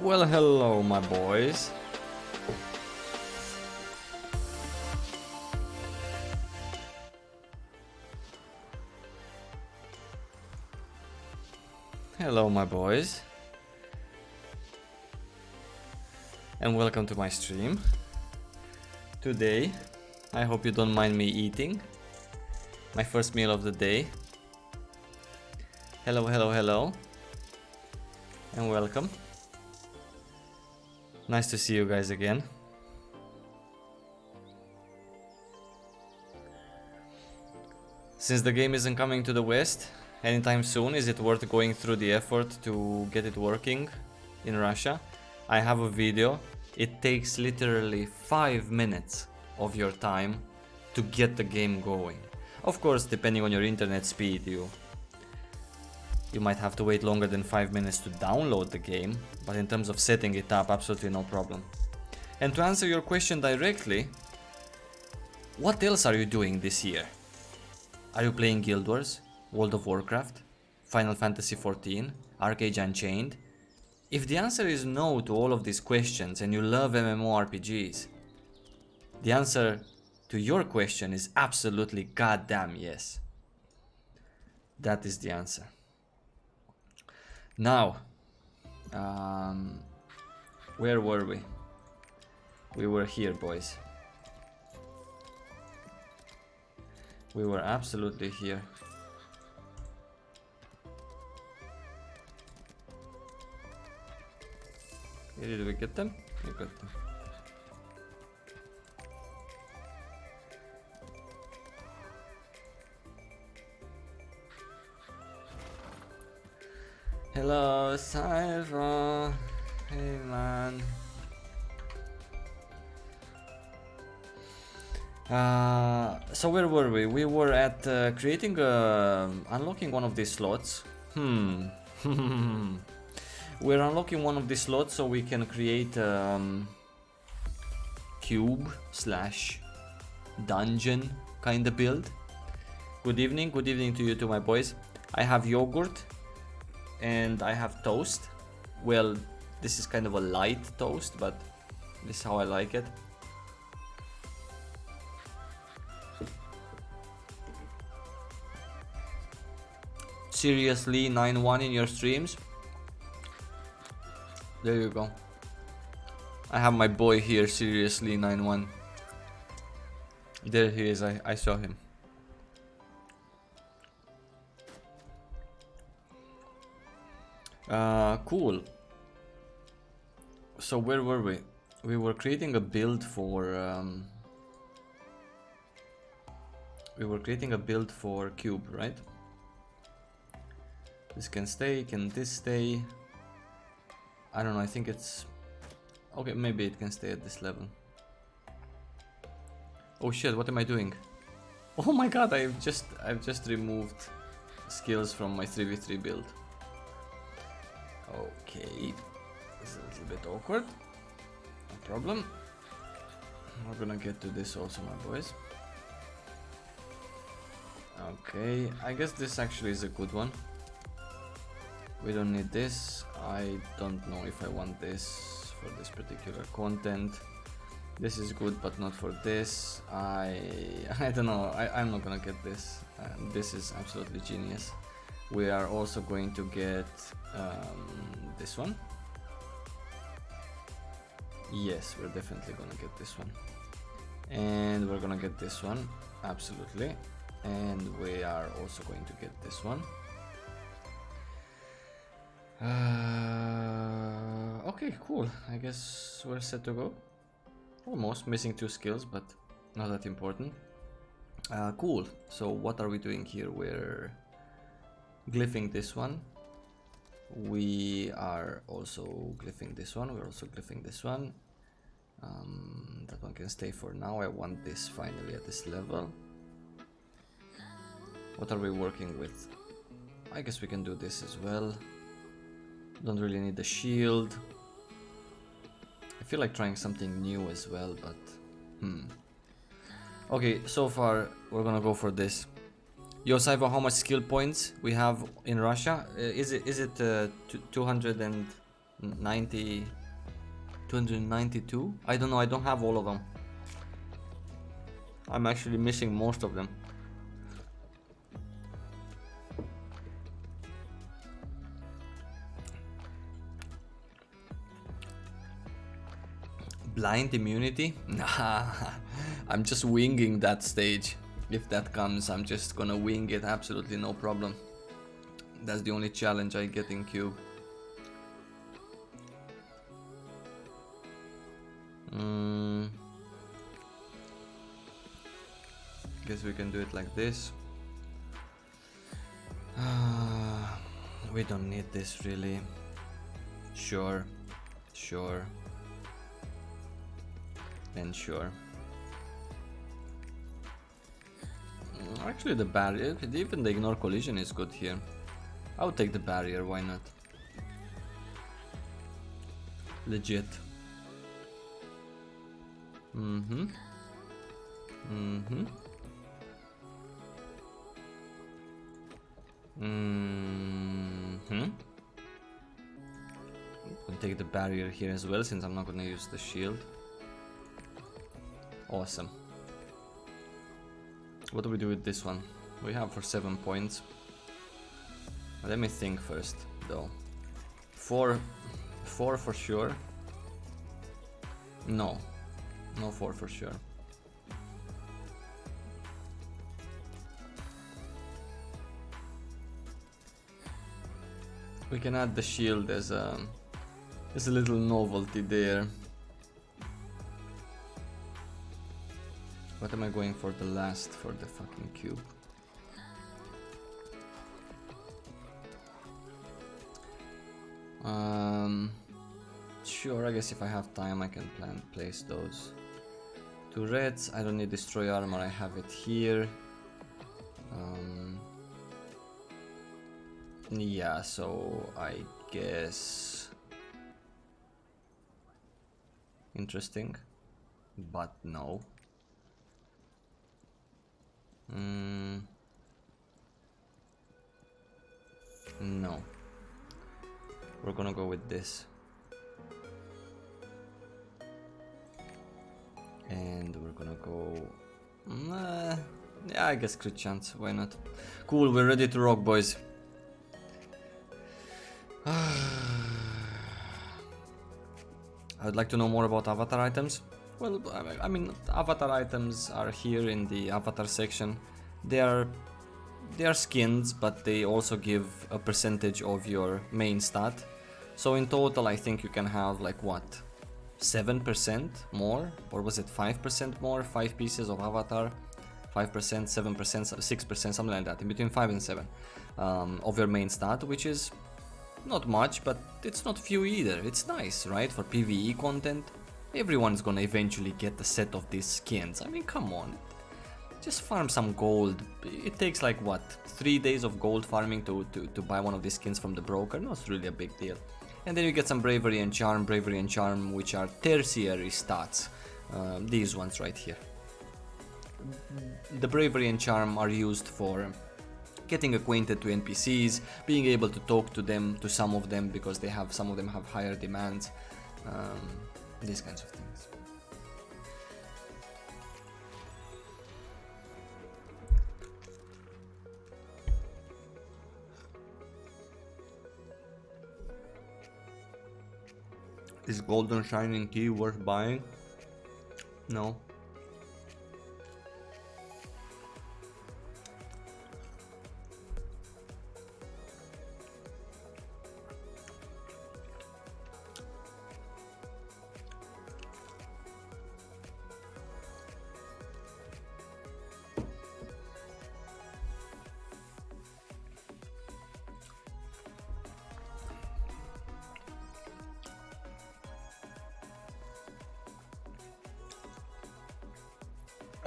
Well, hello, my boys. Hello, my boys. And welcome to my stream. Today, I hope you don't mind me eating. My first meal of the day. Hello, hello, hello. And welcome. Nice to see you guys again. Since the game isn't coming to the West anytime soon, is it worth going through the effort to get it working in Russia? I have a video. It takes literally 5 minutes of your time to get the game going. Of course, depending on your internet speed, you might have to wait longer than 5 minutes to download the game, but in terms of setting it up, absolutely no problem. And to answer your question directly, what else are you doing this year? Are you playing Guild Wars, World of Warcraft, Final Fantasy XIV, ARK Unchained? If the answer is no to all of these questions and you love MMORPGs, the answer to your question is absolutely goddamn yes. That is the answer. Now, where were we? We were here, boys. We were absolutely here. Did we get them? We got them. Hello, Cypher. Hey, man. So where were we? We were at creating, unlocking one of these slots. We're unlocking one of these slots so we can create cube slash dungeon kind of build. Good evening to you too, my boys. I have yogurt and I have toast. Well, this is kind of a light toast, but this is how I like it. Seriously, 9-1 in your streams. There you go. I have my boy here, seriously 9-1. There he is, I saw him. Cool. So where were we? We were creating a build for cube, right? This can stay, can this stay? I don't know, I think it's okay, maybe it can stay at this level. Oh shit, what am I doing? Oh my god, I've just removed skills from my 3v3 build. Okay, this is a little bit awkward. No problem. We're gonna get to this also, my boys. Okay, I guess this actually is a good one. We don't need this. I don't know if I want this for this particular content. This is good, but not for this. I don't know. I'm not gonna get this. This is absolutely genius. We are also going to get this one. Yes, we're definitely gonna get this one. And we're gonna get this one. Absolutely. And we are also going to get this one. Okay, cool. I guess we're set to go. Almost missing 2 skills, but not that important. Cool. So what are we doing here? We're glyphing this one. We are also glyphing this one. We're also glyphing this one. That one can stay for now. I want this finally at this level. What are we working with? I guess we can do this as well. Don't really need the shield. I feel like trying something new as well, but okay, so far we're gonna go for this. Yo, Saivo, how much skill points we have in Russia? Is it 200 and 290, 292. I don't know, I don't have all of them. I'm actually missing most of them. Blind immunity? Nah, I'm just winging that stage. If that comes, I'm just gonna wing it, absolutely no problem. That's the only challenge I get in Cube. Guess we can do it like this. We don't need this really. Sure, sure, and sure. Actually, the barrier, even the ignore collision is good here. I would take the barrier, why not? Legit. Mm-hmm. I'll take the barrier here as well, since I'm not gonna use the shield. Awesome. What do we do with this one? We have for 7 points. Let me think first, though. 4 for sure. No 4 for sure. We can add the shield as a little novelty there. What am I going for the last for the fucking cube? Sure, I guess if I have time I can place those. 2 reds, I don't need destroy armor, I have it here. Yeah, so I guess... Interesting, but no. No. We're gonna go with this. And we're gonna go... yeah, I guess crit chance, why not? Cool, we're ready to rock, boys. I'd like to know more about avatar items. Well, I mean, avatar items are here in the avatar section. They are skins, but they also give a percentage of your main stat. So in total, I think you can have like what, 7% more, or was it 5% more? 5 pieces of avatar, 5%, 7%, 6%, something like that, in between 5 and 7 of your main stat, which is not much, but it's not few either. It's nice, right? For PvE content, everyone's gonna eventually get a set of these skins. I mean, come on. Just farm some gold. It takes like what, 3 days of gold farming to buy one of these skins from the broker. Not really a big deal. And then you get some bravery and charm, which are tertiary stats. These ones right here. The bravery and charm are used for getting acquainted to NPCs, being able to talk to them, to some of them, because some of them have higher demands. These kinds of things. Is golden shining key worth buying? No.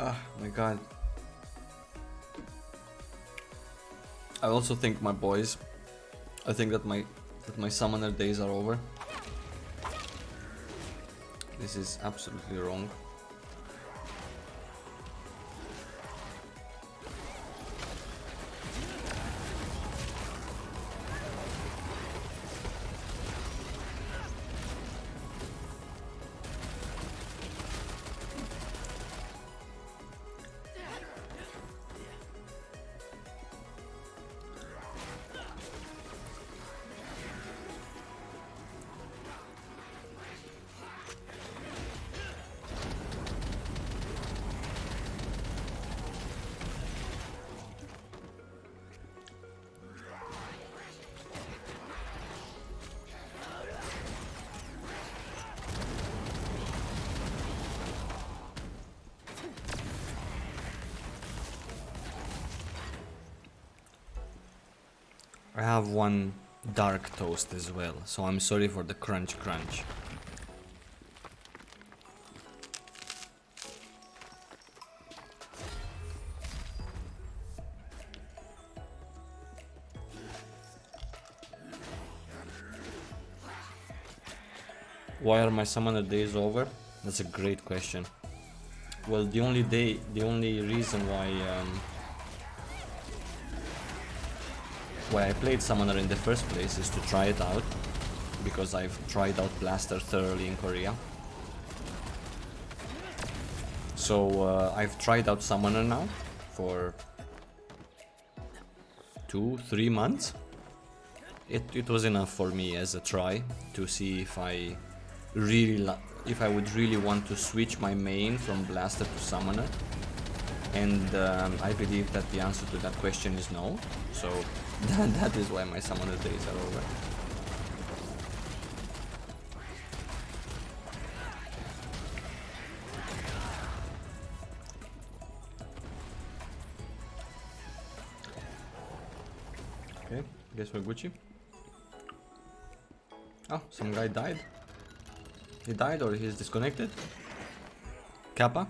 Ah, my god. I also think my boys, I think that my summoner days are over. This is absolutely wrong. I have one dark toast as well, so I'm sorry for the crunch crunch. Why are my summoner days over? That's a great question. Well, the only reason why I played summoner in the first place is to try it out, because I've tried out Blaster thoroughly in Korea. So I've tried out summoner now for 2-3 months. It was enough for me as a try to see if I would really want to switch my main from Blaster to Summoner, and I believe that the answer to that question is no, so that is why my Summoner days are over. Okay, guess we're Gucci. Oh, some guy died. He died or he's disconnected. Kappa.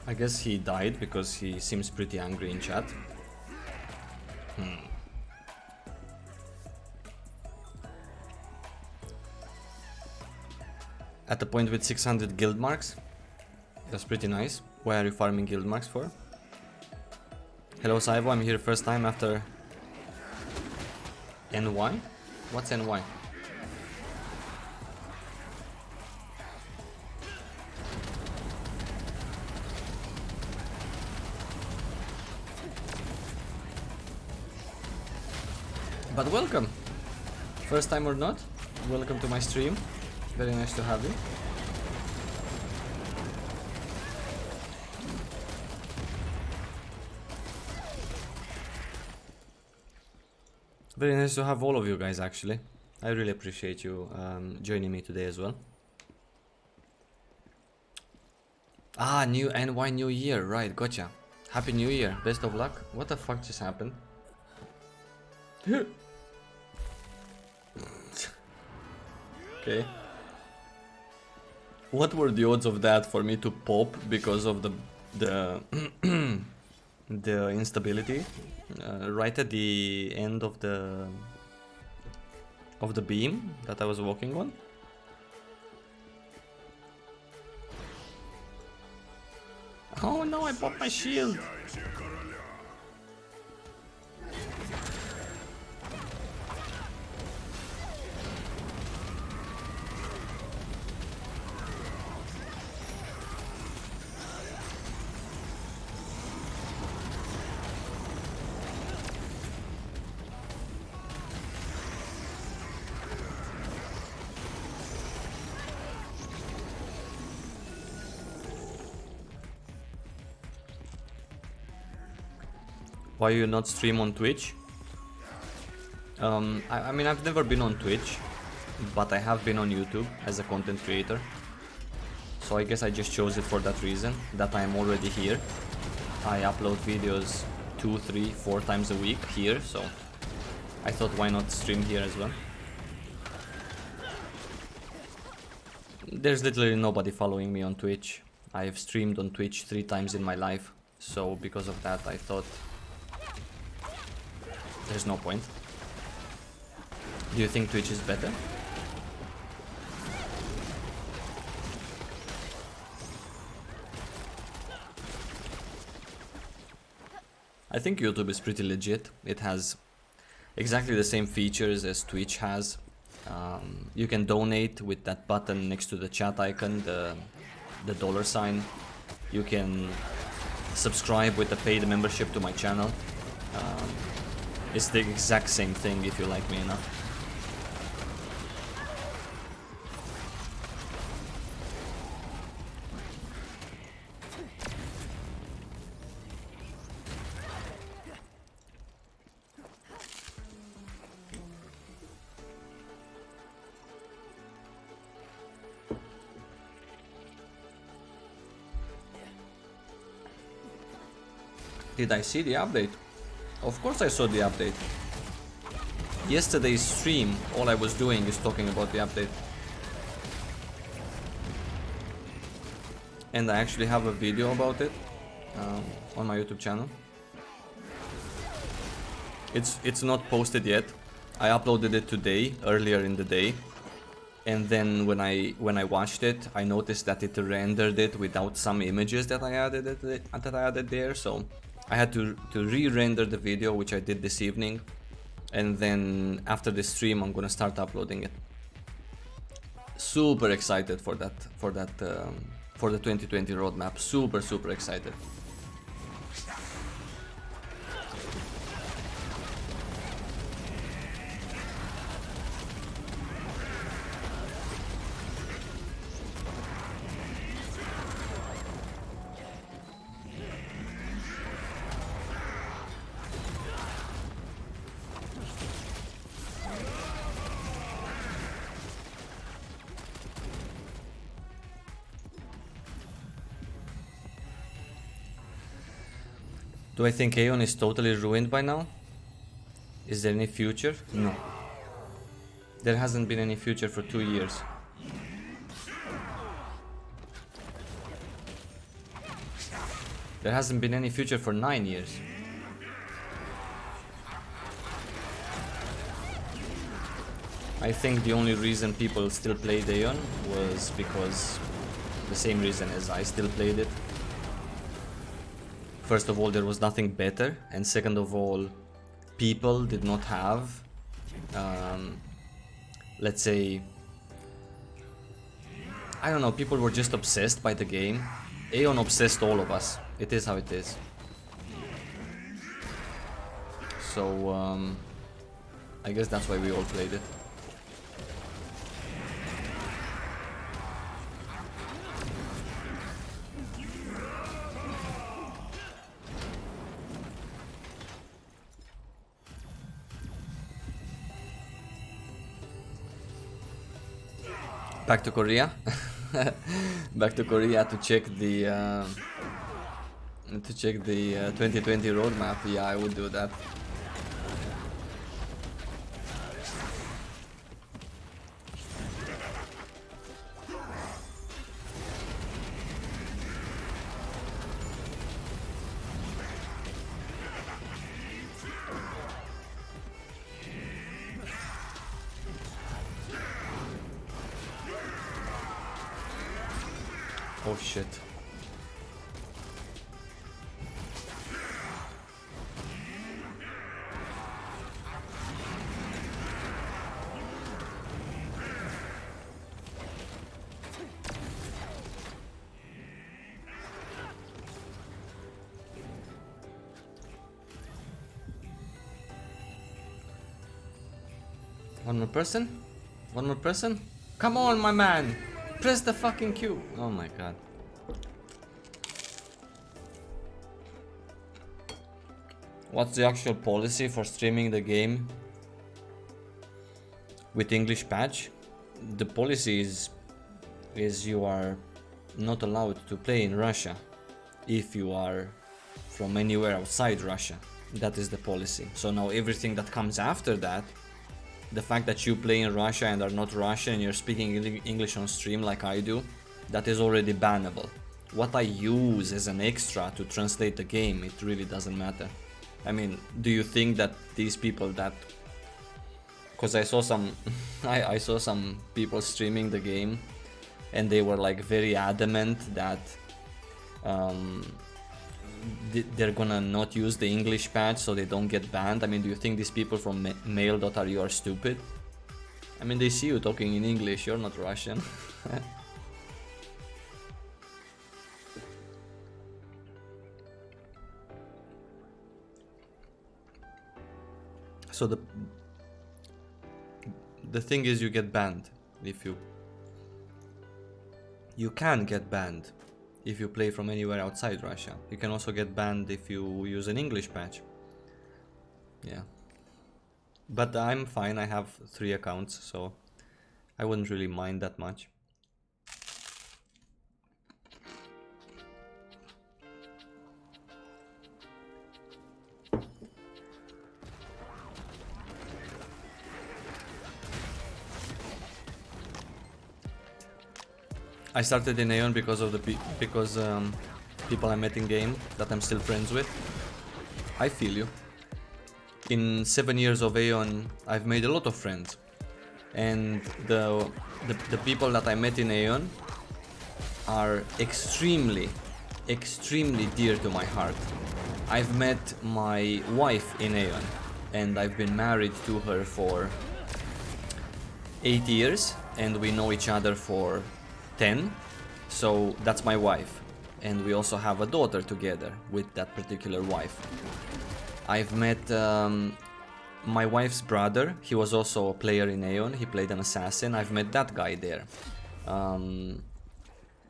I guess he died because he seems pretty angry in chat. At the point with 600 guild marks. That's pretty nice. Why are you farming guild marks for? Hello Saibo, I'm here first time after NY? What's NY? But welcome! First time or not, welcome to my stream. Very nice to have you. Very nice to have all of you guys, actually. I really appreciate you joining me today as well. Ah, new NY New Year, right, gotcha. Happy New Year, best of luck. What the fuck just happened? Okay. What were the odds of that for me to pop because of the the instability right at the end of the beam that I was walking on? Oh no, I popped my shield. Why you not stream on Twitch? I mean, I've never been on Twitch, but I have been on YouTube as a content creator. So I guess I just chose it for that reason, that I'm already here. I upload videos 2, 3, 4 times a week here, so I thought why not stream here as well. There's literally nobody following me on Twitch. I've streamed on Twitch 3 times in my life, so because of that I thought there's no point. Do you think Twitch is better? I think YouTube is pretty legit. It has exactly the same features as Twitch has. You can donate with that button next to the chat icon, the $sign. You can subscribe with a paid membership to my channel. It's the exact same thing if you like me enough. Did I see the update? Of course I saw the update. Yesterday's stream, all I was doing is talking about the update. And I actually have a video about it on my YouTube channel. It's not posted yet. I uploaded it today, earlier in the day. And then when I watched it, I noticed that it rendered it without some images that I added there. So I had to re-render the video, which I did this evening. And then after the stream, I'm gonna start uploading it. Super excited for that for the 2020 roadmap. Super excited. Do I think Aeon is totally ruined by now? Is there any future? No. There hasn't been any future for 2 years. There hasn't been any future for 9 years. I think the only reason people still played Aeon was because the same reason as I still played it. First of all, there was nothing better, and second of all, people did not have, let's say, I don't know, people were just obsessed by the game. Aeon obsessed all of us. It is how it is. So, I guess that's why we all played it. Back to Korea. Back to Korea to check the 2020 roadmap. Yeah, I would do that. Oh shit. One more person? One more person? Come on, my man! Press the fucking Q! Oh my god. What's the actual policy for streaming the game with English patch? The policy is you are not allowed to play in Russia if you are from anywhere outside Russia. That is the policy. So now everything that comes after that, the fact that you play in Russia and are not Russian and you're speaking English on stream like I do, that is already bannable. What I use as an extra to translate the game, it really doesn't matter. I mean, do you think that these people that... Because I saw some I saw some people streaming the game and they were like very adamant that they're gonna not use the English patch so they don't get banned. I mean, do you think these people from mail.ru are stupid? I mean, they see you talking in English, you're not Russian. So the thing is, you get banned if you can get banned if you play from anywhere outside Russia. You can also get banned if you use an English patch. Yeah. But I'm fine, I have 3 accounts, so I wouldn't really mind that much. I started in Aeon because of the people I met in game that I'm still friends with. I feel you. In 7 years of Aeon, I've made a lot of friends, and the people that I met in Aeon are extremely dear to my heart. I've met my wife in Aeon, and I've been married to her for 8 years, and we know each other for 10, so that's my wife. And we also have a daughter together with that particular wife. I've met my wife's brother. He was also a player in Aeon. He played an assassin. I've met that guy there.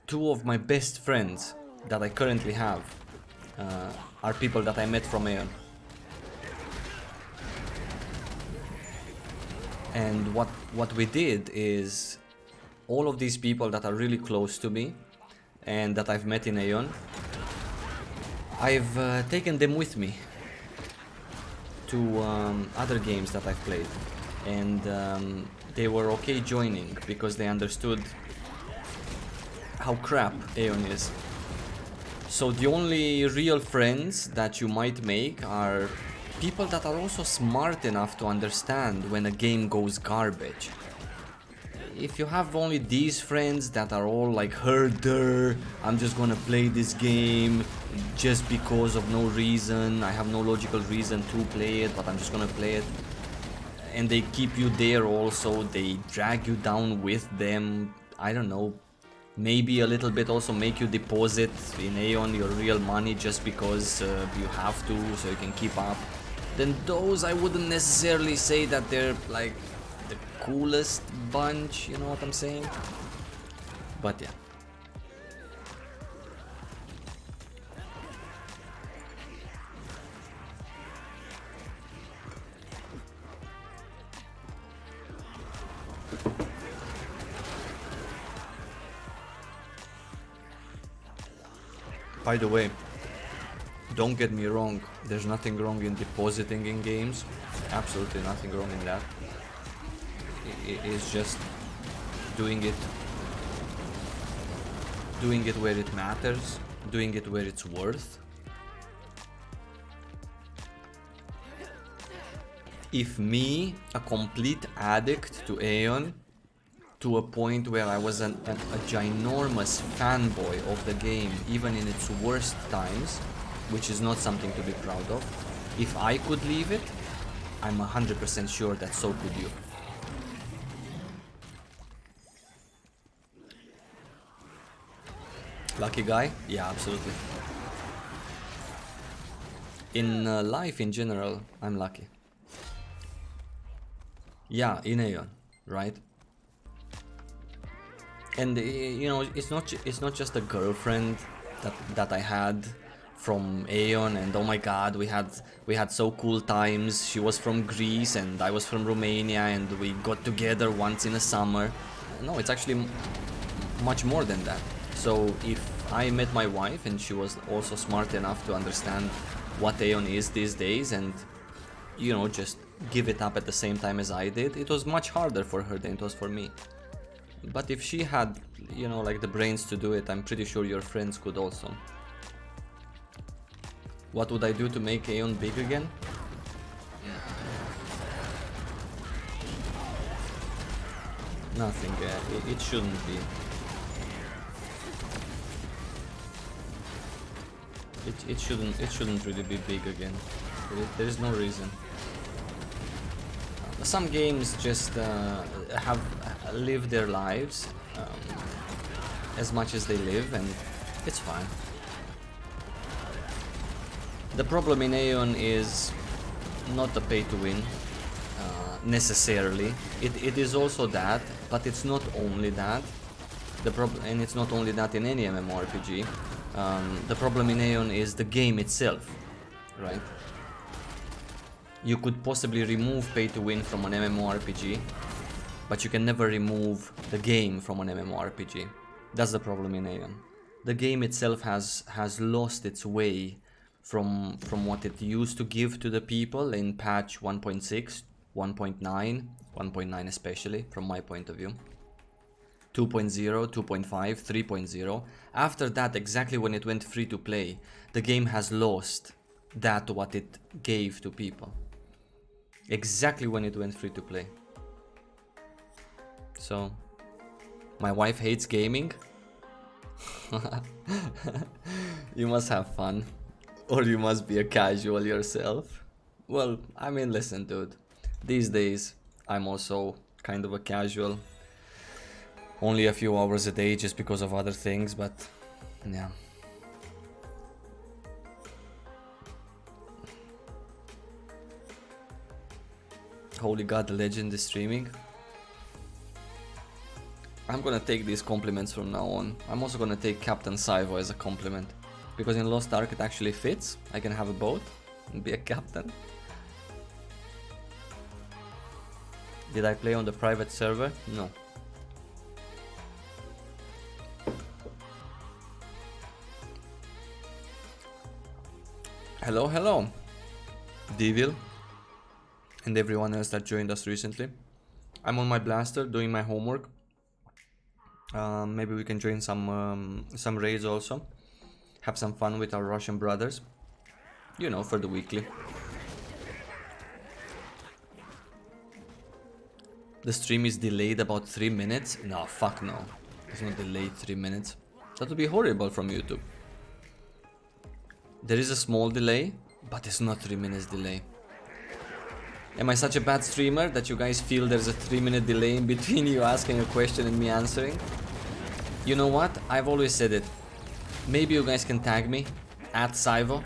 Two of my best friends that I currently have are people that I met from Aeon. And what we did is, all of these people that are really close to me and that I've met in Aeon, I've taken them with me to other games that I've played, and they were okay joining because they understood how crap Aeon is. So the only real friends that you might make are people that are also smart enough to understand when a game goes garbage. If you have only these friends that are all like, herder, I'm just gonna play this game just because of no reason, I have no logical reason to play it, but I'm just gonna play it, and they keep you there also, they drag you down with them, I don't know, maybe a little bit also make you deposit in Aeon your real money just because you have to, so you can keep up, then those I wouldn't necessarily say that they're like the coolest bunch, you know what I'm saying? But yeah. By the way, don't get me wrong, there's nothing wrong in depositing in games, absolutely nothing wrong in that. It's just doing it where it matters, doing it where it's worth. If me, a complete addict to Aeon, to a point where I was a ginormous fanboy of the game, even in its worst times, which is not something to be proud of, if I could leave it, I'm 100% sure that so could you. Lucky guy? Yeah, absolutely. In life in general, I'm lucky. Yeah, in Aeon, right? And you know, it's not just a girlfriend that I had from Aeon, and oh my god, we had so cool times. She was from Greece and I was from Romania, and we got together once in a summer. No, it's actually much more than that. So if I met my wife and she was also smart enough to understand what Aeon is these days, and you know, just give it up at the same time as I did, it was much harder for her than it was for me. But if she had, you know, like the brains to do it, I'm pretty sure your friends could also. What would I do to make Aeon big again? Nothing, it shouldn't be. It shouldn't really be big again. There is no reason. Some games just have lived their lives as much as they live, and it's fine. The problem in Aeon is not the pay to win necessarily. It is also that, but it's not only that. And it's not only that in any MMORPG. The problem in Aeon is the game itself, right? You could possibly remove pay to win from an MMORPG, but you can never remove the game from an MMORPG. That's the problem in Aeon. The game itself has lost its way from what it used to give to the people in patch 1.6, 1.9, 1.9 especially, from my point of view. 2.0, 2.5, 3.0. After that, exactly when it went free to play, the game has lost that what it gave to people. Exactly when it went free to play. So, my wife hates gaming. You must have fun. Or you must be a casual yourself. Well, I mean, listen, dude. These days, I'm also kind of a casual. Only a few hours a day just because of other things, but yeah. Holy God, the legend is streaming. I'm gonna take these compliments from now on. I'm also gonna take Captain Saivo as a compliment. Because in Lost Ark it actually fits. I can have a boat and be a captain. Did I play on the private server? No. Hello, hello, Devil, and everyone else that joined us recently. I'm on my blaster doing my homework. Maybe we can join some raids also. Have some fun with our Russian brothers. You know, for the weekly. The stream is delayed about 3 minutes? No, fuck no. It's not delayed 3 minutes. That would be horrible from YouTube. There is a small delay, but it's not 3 minutes delay. Am I such a bad streamer that you guys feel there's a 3-minute delay in between you asking a question and me answering? You know what? I've always said it. Maybe you guys can tag me at Saivo.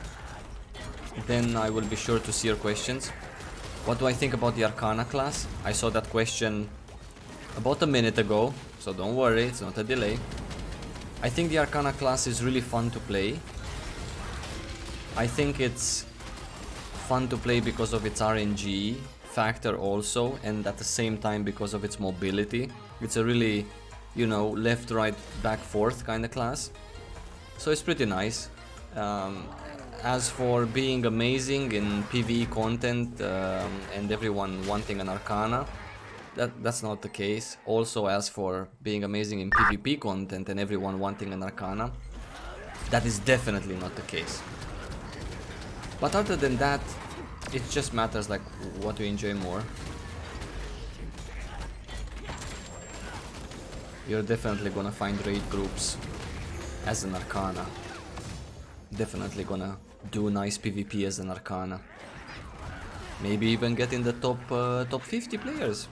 Then I will be sure to see your questions. What do I think about the Arcana class? I saw that question about a minute ago, so don't worry, it's not a delay. I think the Arcana class is really fun to play. I think it's fun to play because of its RNG factor also, and at the same time because of its mobility. It's a really, you know, left, right, back, forth kind of class. So it's pretty nice. As for being amazing in PvE content and everyone wanting an Arcana, that's not the case. Also, as for being amazing in PvP content and everyone wanting an Arcana, that is definitely not the case. But other than that, it just matters like what you enjoy more. You're definitely gonna find raid groups as an Arcana. Definitely gonna do nice PvP as an Arcana. Maybe even get in the top 50 players.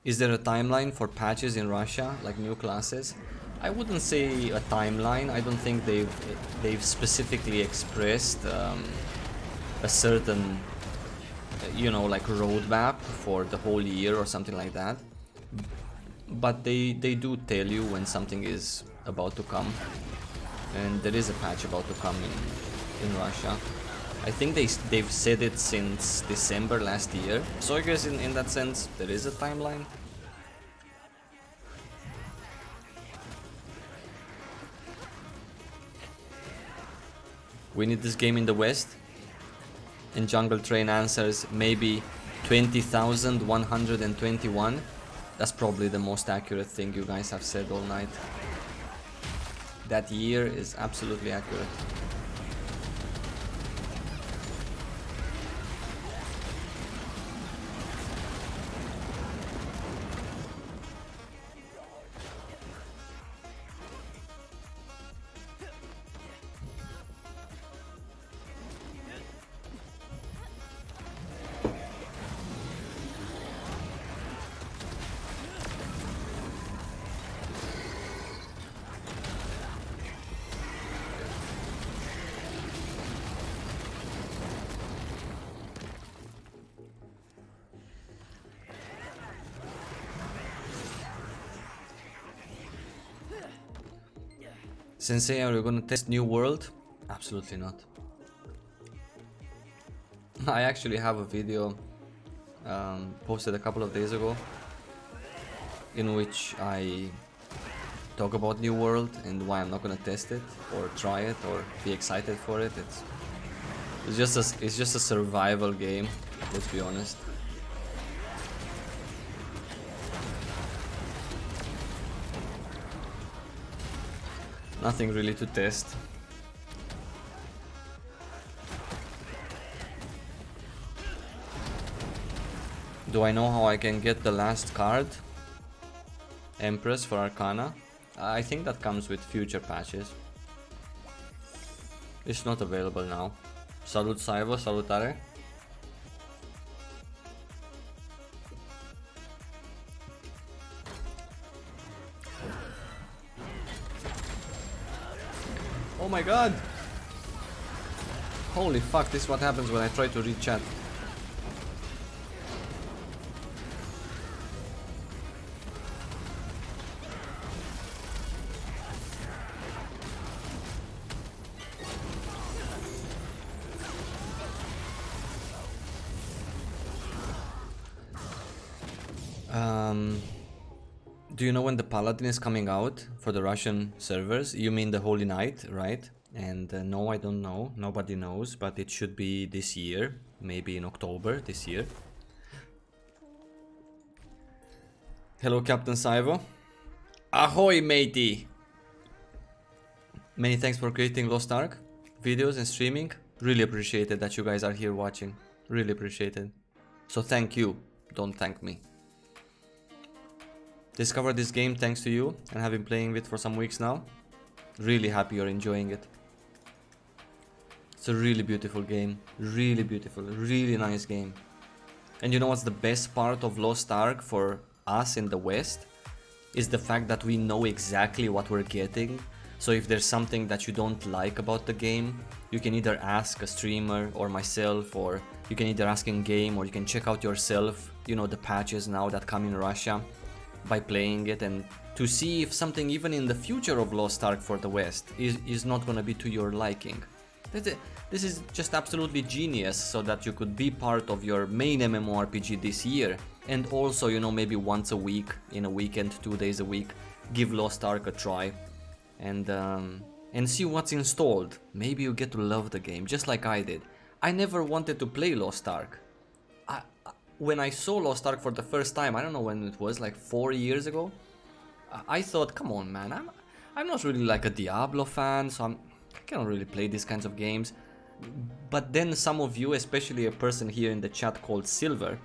Is there a timeline for patches in Russia, like new classes? I wouldn't say a timeline. I don't think they've specifically expressed a certain, you know, like roadmap for the whole year or something like that. But they do tell you when something is about to come, and there is a patch about to come in Russia. I think they've said it since December last year, so I guess in that sense there is a timeline. We need this game in the West. And Jungle Train answers maybe 20,121. That's probably the most accurate thing you guys have said all night. That year is absolutely accurate. Sensei, are you gonna test New World? Absolutely not. I actually have a video posted a couple of days ago in which I talk about New World and why I'm not gonna test it or try it or be excited for it. It's just a survival game, let's be honest. Nothing really to test. Do I know how I can get the last card? Empress for Arcana? I think that comes with future patches. It's not available now. Salut Saivo, salutare. Oh my god! Holy fuck, this is what happens when I try to read chat. Do you know when the Paladin is coming out for the Russian servers? You mean the Holy Night, right? And no, I don't know. Nobody knows, but it should be this year. Maybe in October this year. Hello, Captain Saivo. Ahoy, matey! Many thanks for creating Lost Ark videos and streaming. Really appreciate it that you guys are here watching. Really appreciate it. So thank you. Don't thank me. Discovered this game thanks to you and have been playing it for some weeks now. Really happy you're enjoying it. It's a really beautiful game. Really beautiful. Really nice game. And you know what's the best part of Lost Ark for us in the West? Is the fact that we know exactly what we're getting. So if there's something that you don't like about the game, you can either ask a streamer or myself, or you can either ask in game, or you can check out yourself, you know, the patches now that come in Russia, by playing it, and to see if something even in the future of Lost Ark for the West is not gonna be to your liking. This is just absolutely genius, so that you could be part of your main MMORPG this year, and also, you know, maybe once a week, in a weekend, 2 days a week, give Lost Ark a try, and see what's installed. Maybe you get to love the game, just like I did. I never wanted to play Lost Ark. When I saw Lost Ark for the first time, I don't know when it was, like 4 years ago, I thought, come on man, I'm not really like a Diablo fan, so I can't really play these kinds of games. But then some of you, especially a person here in the chat called Silver,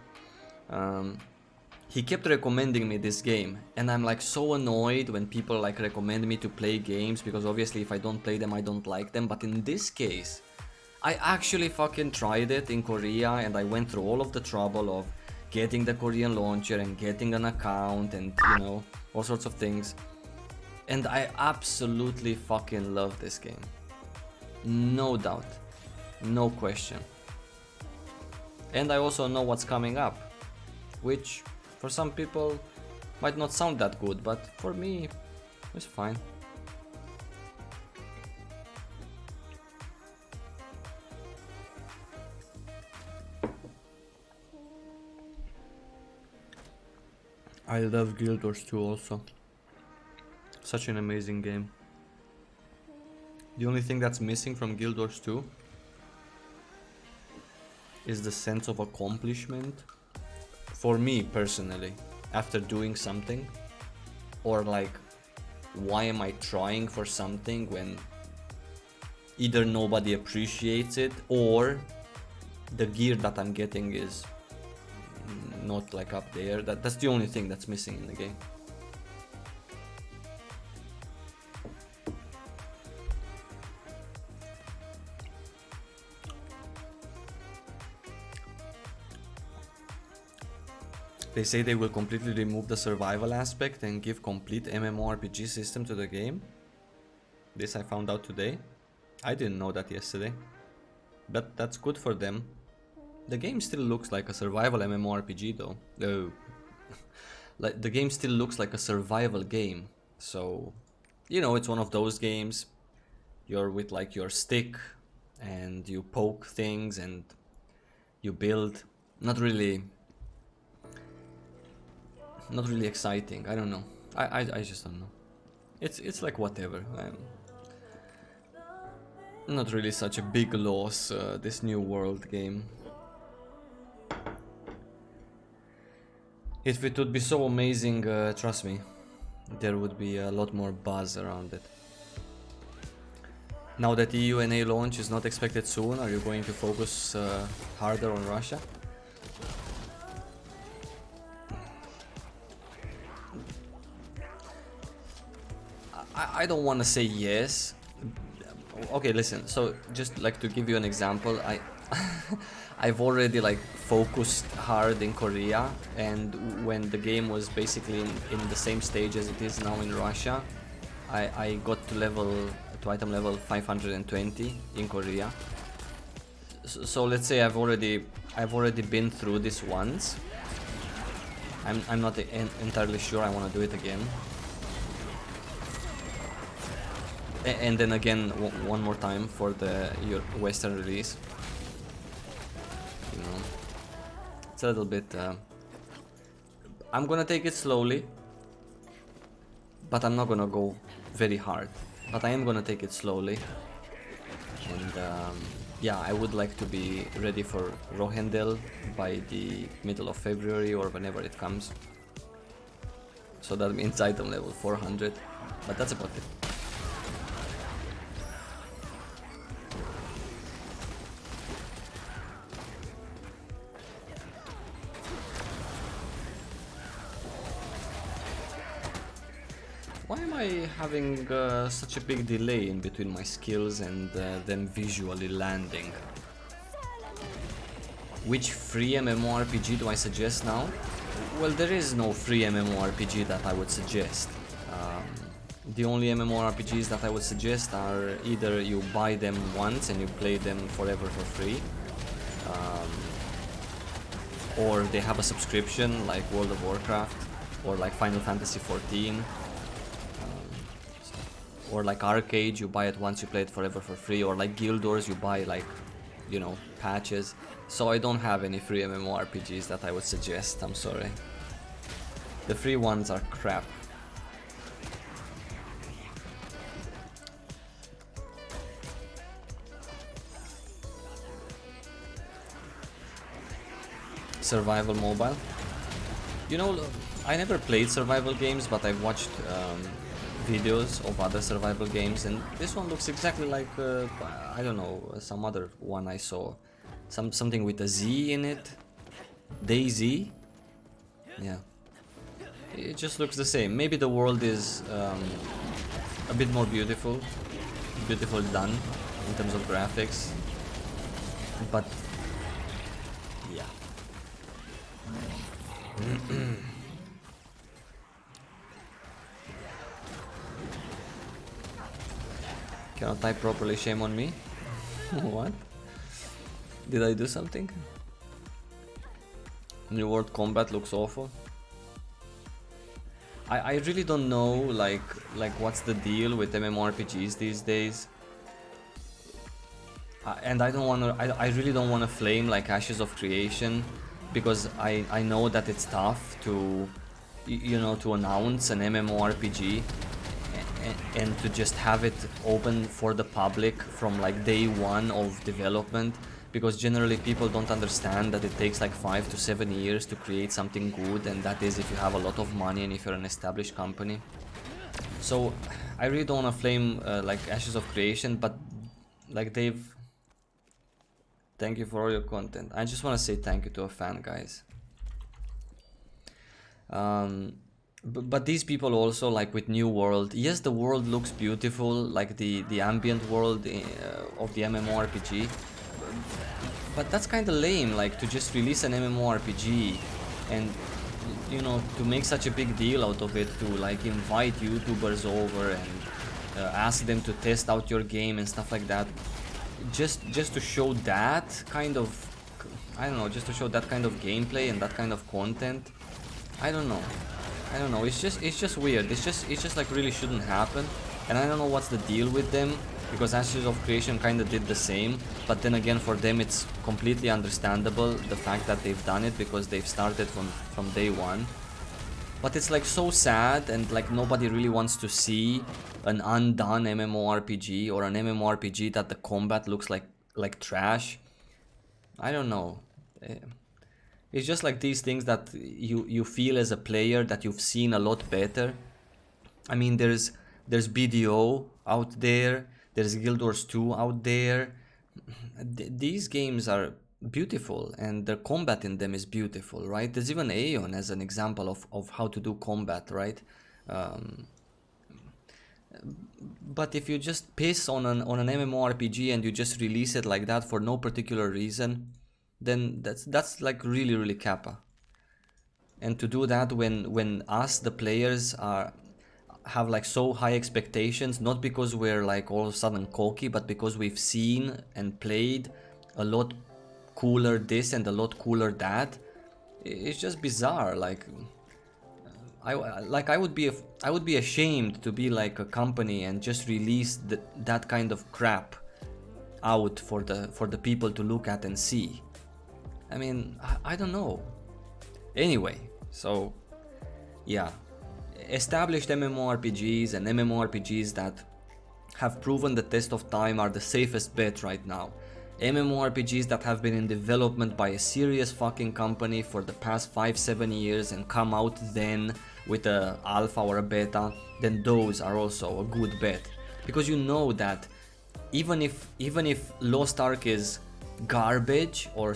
he kept recommending me this game, and I'm like so annoyed when people like recommend me to play games, because obviously if I don't play them I don't like them. But in this case, I actually fucking tried it in Korea, and I went through all of the trouble of getting the Korean launcher and getting an account and, you know, all sorts of things. And I absolutely fucking love this game. No doubt. No question. And I also know what's coming up, which for some people might not sound that good, but for me, it's fine. I love Guild Wars 2 also. Such an amazing game. The only thing that's missing from Guild Wars 2 is the sense of accomplishment. For me personally, after doing something, or like, why am I trying for something when either nobody appreciates it, or the gear that I'm getting is not like up there. That's the only thing that's missing in the game. They say they will completely remove the survival aspect and give complete MMORPG system to the game. This I found out today. I didn't know that yesterday. But that's good for them. The game still looks like a survival MMORPG though. Like, the game still looks like a survival game. So, you know, it's one of those games. You're with like your stick and you poke things and you build. Not really exciting. I don't know. I just don't know. It's like whatever. Not really such a big loss, this New World game. If it would be so amazing, trust me, there would be a lot more buzz around it. Now that EU&A launch is not expected soon, are you going to focus harder on Russia? I don't want to say yes. Okay, listen, so just like to give you an example, I've already like focused hard in Korea, and when the game was basically in the same stage as it is now in Russia, I got to item level 520 in Korea. So let's say I've already been through this once. I'm not entirely sure I want to do it again. And then again one more time for the Western release. You know, it's a little bit. I'm gonna take it slowly, but I'm not gonna go very hard. But I am gonna take it slowly. And yeah, I would like to be ready for Rohendel by the middle of February or whenever it comes. So that means item level 400, but that's about it. Why am I having such a big delay in between my skills and them visually landing? Which free MMORPG do I suggest now? Well, there is no free MMORPG that I would suggest. The only MMORPGs that I would suggest are either you buy them once and you play them forever for free, or they have a subscription like World of Warcraft or like Final Fantasy XIV. Or like ARK, you buy it once, you play it forever for free. Or like Guild Wars, you buy like, you know, patches. So I don't have any free MMORPGs that I would suggest, I'm sorry. The free ones are crap. Survival mobile. You know, I never played survival games, but I've watched videos of other survival games, and this one looks exactly like I don't know, some other one I saw, something with a Z in it, DayZ. Yeah, it just looks the same. Maybe the world is a bit more beautiful done in terms of graphics, but yeah. Cannot type properly, shame on me. What? Did I do something? New World Combat looks awful. I really don't know like what's the deal with MMORPGs these days. And I don't wanna I really don't wanna flame like Ashes of Creation, because I know that it's tough to you know, to announce an MMORPG and to just have it open for the public from like day one of development, because generally people don't understand that it takes like 5 to 7 years to create something good, and that is if you have a lot of money and if you're an established company. So I really don't want to flame like Ashes of Creation, but like they've... Thank you for all your content. I just want to say thank you to a fan, guys. But these people also, like with New World, yes, the world looks beautiful, like the ambient world of the MMORPG, but that's kind of lame, like to just release an MMORPG and, you know, to make such a big deal out of it, to like invite YouTubers over and ask them to test out your game and stuff like that, just to show that kind of, I don't know, just to show that kind of gameplay and that kind of content. I don't know, it's just weird. It's just like really shouldn't happen, and I don't know what's the deal with them, because Ashes of Creation kind of did the same, but then again for them it's completely understandable, the fact that they've done it, because they've started from day one. But it's like so sad, and like nobody really wants to see an undone MMORPG, or an MMORPG that the combat looks like trash. I don't know. It's just like these things that you feel as a player that you've seen a lot better. I mean, there's BDO out there, There's Guild Wars 2 out there. These games are beautiful, and the combat in them is beautiful, right? There's even Aeon as an example of how to do combat, right? But if you just piss on an MMORPG and you just release it like that for no particular reason, then that's like really kappa. And to do that when us the players have like so high expectations, not because we're like all of a sudden cocky, but because we've seen and played a lot cooler this and a lot cooler that, it's just bizarre. Like I would be ashamed to be like a company and just release that kind of crap out for the people to look at and see. I mean, I don't know. Anyway, so yeah, established MMORPGs and MMORPGs that have proven the test of time are the safest bet right now. MMORPGs that have been in development by a serious fucking company for the past 5-7 years and come out then with a alpha or a beta, then those are also a good bet. Because you know that even if Lost Ark is garbage, or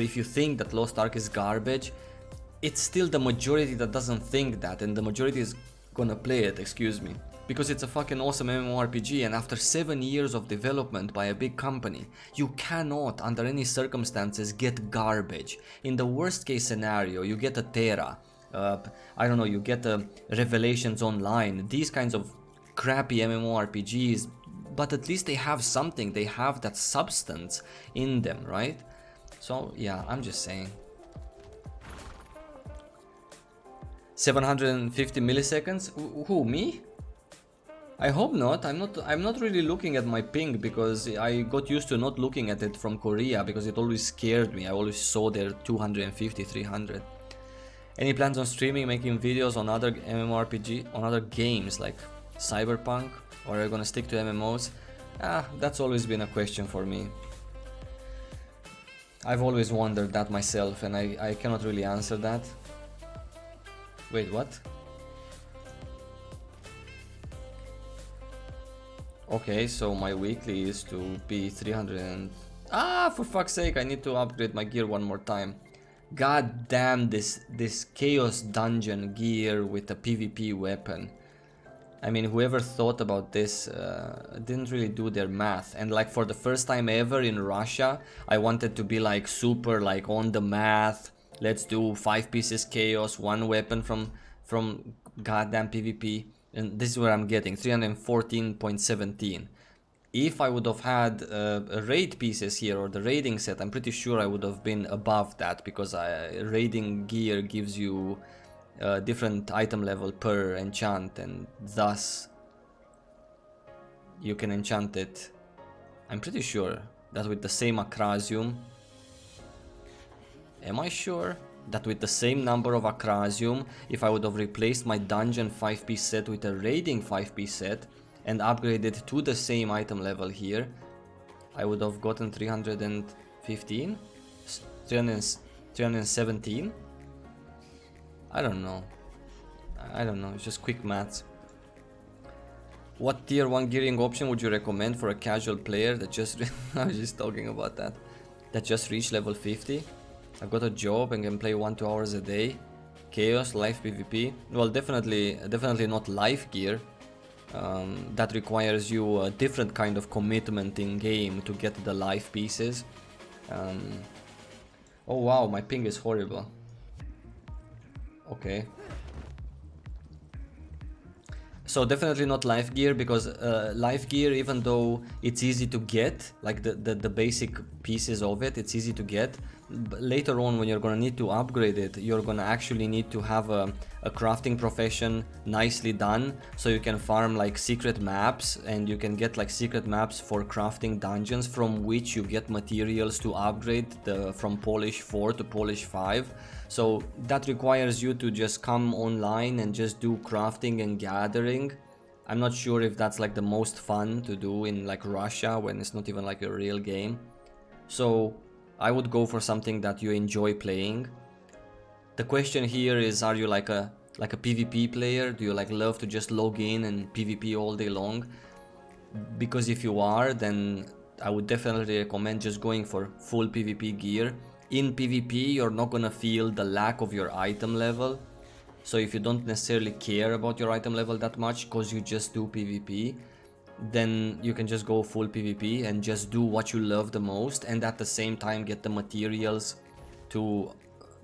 if you think that Lost Ark is garbage, it's still the majority that doesn't think that, and the majority is gonna play it, excuse me. Because it's a fucking awesome MMORPG, and after 7 years of development by a big company, you cannot under any circumstances get garbage. In the worst case scenario, you get a Terra, I don't know, you get a Revelations Online, these kinds of crappy MMORPGs, but at least they have something, they have that substance in them, right? So yeah, I'm just saying. 750 milliseconds? Who, me? I hope not. I'm not really looking at my ping, because I got used to not looking at it from Korea because it always scared me. I always saw there 250, 300. Any plans on streaming, making videos on other MMORPG, on other games like Cyberpunk, or are you gonna stick to MMOs? That's always been a question for me. I've always wondered that myself, and I cannot really answer that. Wait, what? Okay, so my weekly is to be 300 and... for fuck's sake, I need to upgrade my gear one more time. God damn this Chaos Dungeon gear with a PvP weapon. I mean, whoever thought about this didn't really do their math. And like for the first time ever in Russia, I wanted to be like super like on the math. Let's do 5 pieces Chaos, 1 weapon from goddamn PvP. And this is where I'm getting 314.17. If I would have had raid pieces here or the raiding set, I'm pretty sure I would have been above that, because raiding gear gives you a different item level per enchant, and thus you can enchant it. I'm pretty sure that with the same Acrasium. Am I sure that with the same number of Acrasium, if I would have replaced my dungeon 5-piece set with a raiding 5-piece set and upgraded to the same item level here, I would have gotten 315? 317? I don't know, it's just quick maths. What tier 1 gearing option would you recommend for a casual player that just... I was just talking about that. That just reached level 50? I got a job and can play 1-2 hours a day. Chaos, live PvP. Well, definitely not life gear. That requires you a different kind of commitment in game to get the life pieces. Oh wow, my ping is horrible. Okay. So definitely not life gear, because life gear, even though it's easy to get, like the basic pieces of it, it's easy to get. But later on, when you're gonna need to upgrade it, you're gonna actually need to have a crafting profession nicely done, so you can farm like secret maps, and you can get like secret maps for crafting dungeons, from which you get materials to upgrade from Polish 4 to Polish 5. So that requires you to just come online and just do crafting and gathering. I'm not sure if that's like the most fun to do in like Russia, when it's not even like a real game. So I would go for something that you enjoy playing. The question here is, are you like a PvP player? Do you like love to just log in and PvP all day long? because if you are, then I would definitely recommend just going for full PvP gear. In PvP, you're not gonna feel the lack of your item level. So if you don't necessarily care about your item level that much because you just do PvP, then you can just go full PvP and just do what you love the most, and at the same time get the materials to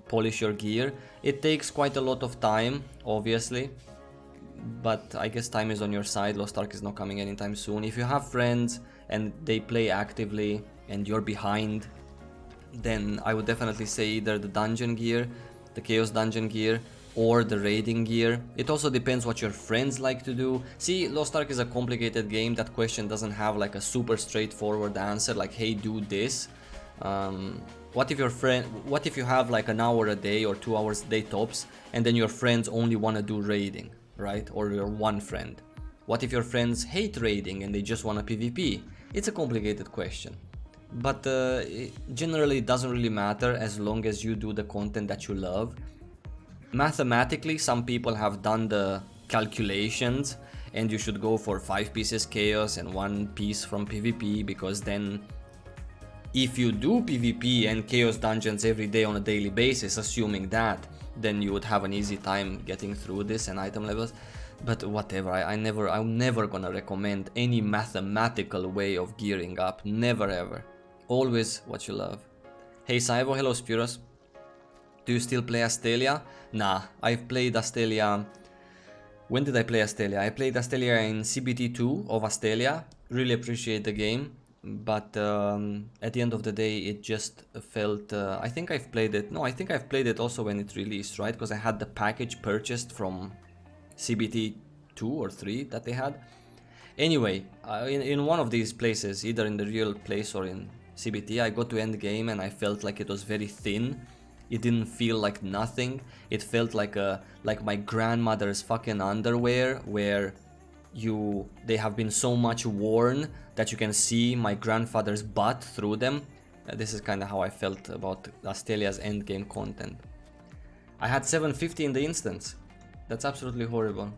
polish your gear. It takes quite a lot of time, obviously, but I guess time is on your side. Lost Ark is not coming anytime soon. If you have friends and they play actively and you're behind, then I would definitely say either the dungeon gear, the chaos dungeon gear, or the raiding gear. It also depends what your friends like to do. See, Lost Ark is a complicated game. That question doesn't have like a super straightforward answer like, hey, do this. What if you have like an hour a day or 2 hours a day tops, and then your friends only want to do raiding, right? Or your one friend. What if your friends hate raiding and they just want a PvP? It's a complicated question. But generally it doesn't really matter as long as you do the content that you love. Mathematically, some people have done the calculations and you should go for 5 pieces chaos and 1 piece from PvP, because then if you do PvP and chaos dungeons every day on a daily basis, assuming that, then you would have an easy time getting through this and item levels. But whatever, I'm never gonna recommend any mathematical way of gearing up. Never ever. Always what you love. Hey Saivo, hello Spiros. Do you still play Astelia? Nah, I've played Astelia. When did I play Astelia? I played Astelia in CBT2 of Astelia. Really appreciate the game. But at the end of the day, it just felt... I think I've played it... No, I think I've played it also when it released, right? Because I had the package purchased from CBT 2 or 3 that they had. Anyway, in one of these places, either in the real place or in CBT, I got to end game and I felt like it was very thin. It didn't feel like nothing. It felt like my grandmother's fucking underwear, where they have been so much worn that you can see my grandfather's butt through them. This is kind of how I felt about Astelia's endgame content. I had 750 in the instance. That's absolutely horrible.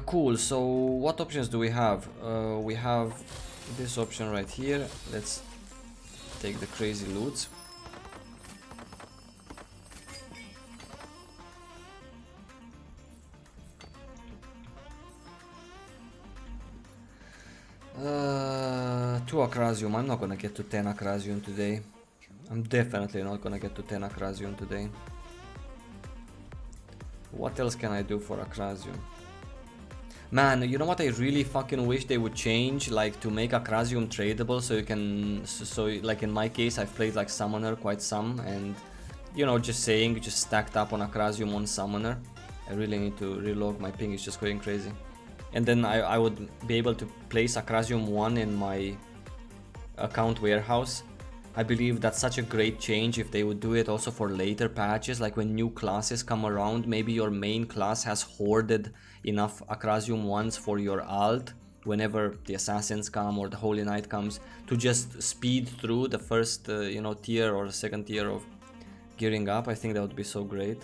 Cool, so what options do we have? We have this option right here. Let's take the crazy loots. Two Acrasium. I'm not gonna get to 10 Acrasium today. I'm definitely not gonna get to 10 Acrasium today. What else can I do for Acrasium? Man, you know what I really fucking wish they would change? Like, to make Acrasium tradable, so you can... So, like in my case, I've played like Summoner quite some, and... You know, just stacked up on Acrasium on Summoner. I really need to relog, my ping is just going crazy. And then I would be able to place Acrasium 1 in my account warehouse. I believe that's such a great change if they would do it also for later patches, like when new classes come around. Maybe your main class has hoarded enough Acrasium 1s for your alt whenever the assassins come or the Holy Knight comes, to just speed through the first you know, tier or second tier of gearing up. I think that would be so great.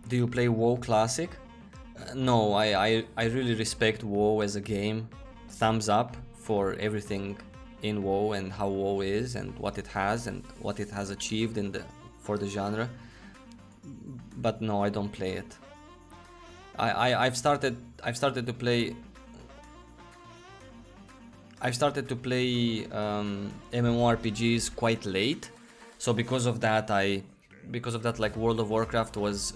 Do you play WoW Classic? No, I really respect WoW as a game. Thumbs up for everything in WoW and how WoW is and what it has achieved for the genre. But no, I don't play it. I've started to play MMORPGs quite late. So because of that, like, World of Warcraft was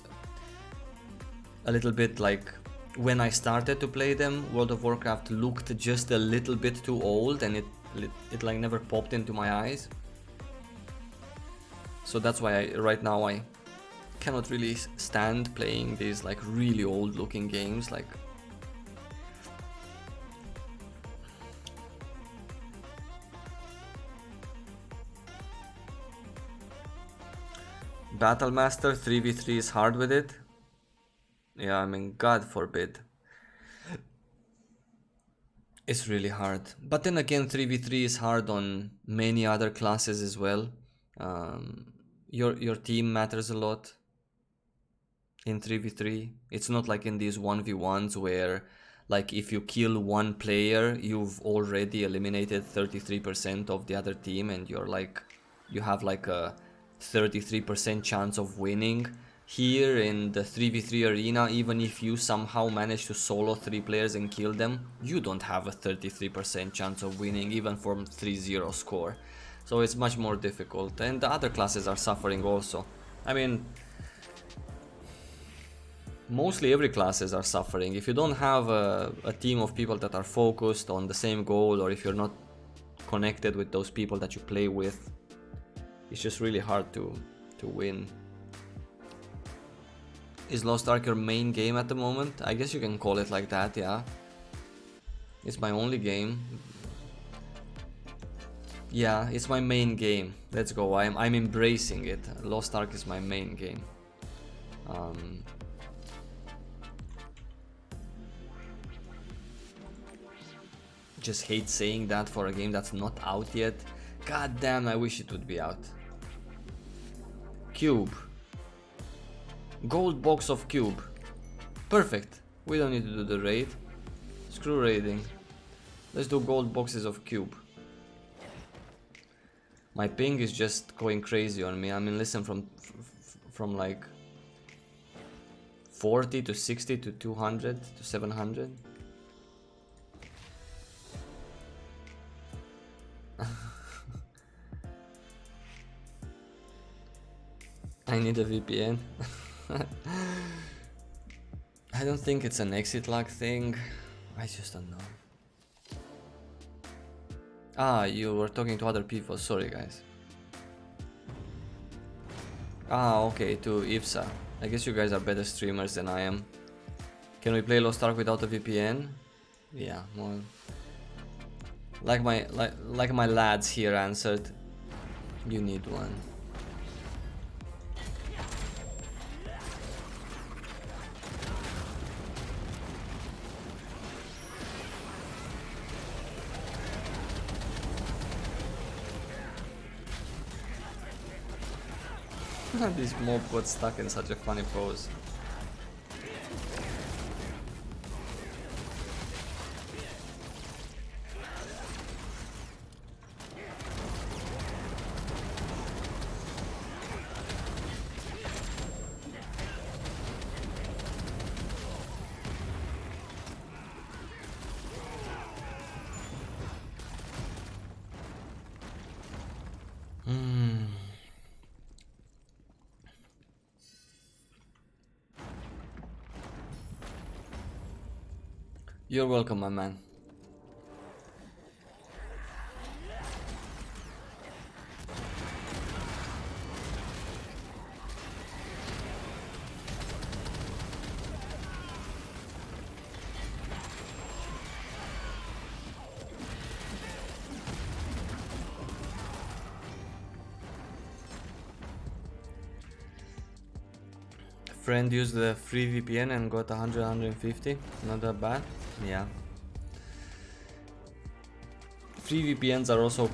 a little bit like, when I started to play them, World of Warcraft looked just a little bit too old, and it like never popped into my eyes. So that's why right now I cannot really stand playing these like really old looking games. Like, Battlemaster 3v3 is hard with it. Yeah, I mean, God forbid. It's really hard. But then again, 3v3 is hard on many other classes as well. Your team matters a lot in 3v3. It's not like in these 1v1s where like if you kill one player, you've already eliminated 33% of the other team and you're like, you have like a 33% chance of winning. Here in the 3v3 arena, even if you somehow manage to solo 3 players and kill them, you don't have a 33% chance of winning even from 3-0 score. So it's much more difficult, and the other classes are suffering also. I mean, mostly every classes are suffering. If you don't have a team of people that are focused on the same goal, or if you're not connected with those people that you play with, it's just really hard to win. Is Lost Ark your main game at the moment? I guess you can call it like that, yeah. It's my only game. Yeah, it's my main game. Let's go. I'm embracing it. Lost Ark is my main game. Just hate saying that for a game that's not out yet. God damn, I wish it would be out. Cube. Gold box of cube. Perfect. We don't need to do the raid. Screw raiding. Let's do gold boxes of cube. My ping is just going crazy on me. I mean, listen, from like 40 to 60 to 200 to 700. I need a VPN. I don't think it's an exit lag thing. I just don't know. Ah, you were talking to other people. Sorry, guys. Ah, okay, to IPSA. I guess you guys are better streamers than I am. Can we play Lost Ark without a VPN? Yeah, well, like my lads here answered, you need one. This mob got stuck in such a funny pose. You're welcome, my man. Friend used the free VPN and got 150. Not that bad. Yeah. Free VPNs are also...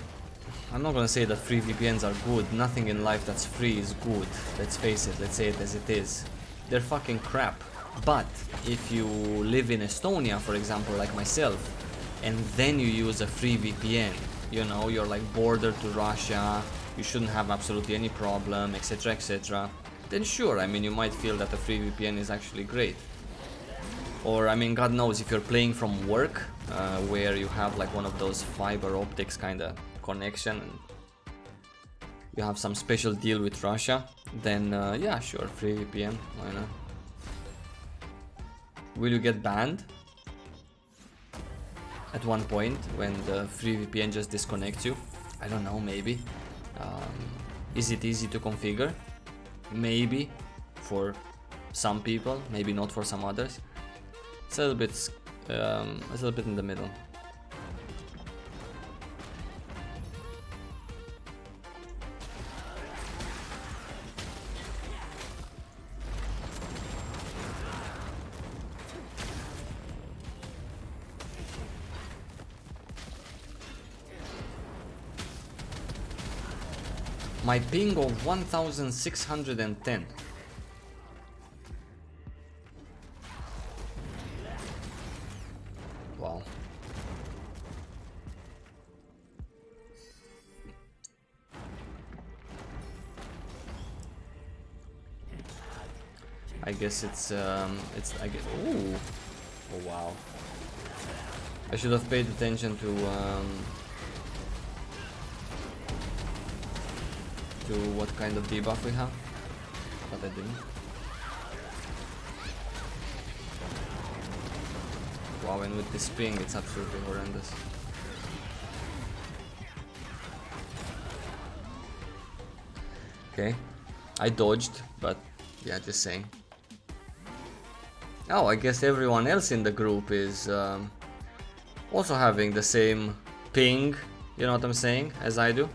I'm not gonna say that free VPNs are good. Nothing in life that's free is good. Let's face it, let's say it as it is. They're fucking crap. But if you live in Estonia, for example, like myself, and then you use a free VPN, you know, you're like border to Russia, you shouldn't have absolutely any problem, etc, etc, then sure, I mean, you might feel that a free VPN is actually great. Or, I mean, God knows, if you're playing from work, where you have like one of those fiber optics kind of connection, and you have some special deal with Russia, then yeah, sure, free VPN, why not? Will you get banned at one point when the free VPN just disconnects you? I don't know, maybe. Is it easy to configure? Maybe for some people, maybe not for some others. It's a little bit in the middle. My ping of 1610. Wow. I guess it's I guess. Ooh. Oh wow. I should have paid attention to what kind of debuff we have, but I didn't. Wow, and with this ping, it's absolutely horrendous. Okay, I dodged, but yeah, just saying. Oh, I guess everyone else in the group is also having the same ping, you know what I'm saying, as I do.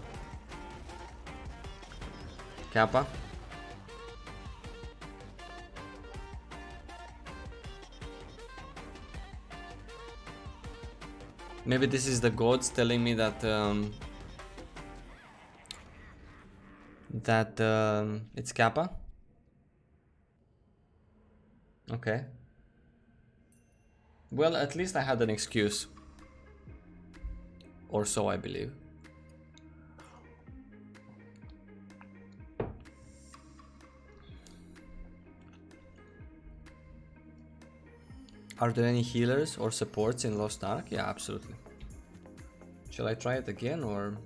Kappa. Maybe this is the gods telling me that it's Kappa. Okay. Well, at least I had an excuse. Or so I believe. Are there any healers or supports in Lost Ark? Yeah, absolutely. Shall I try it again or...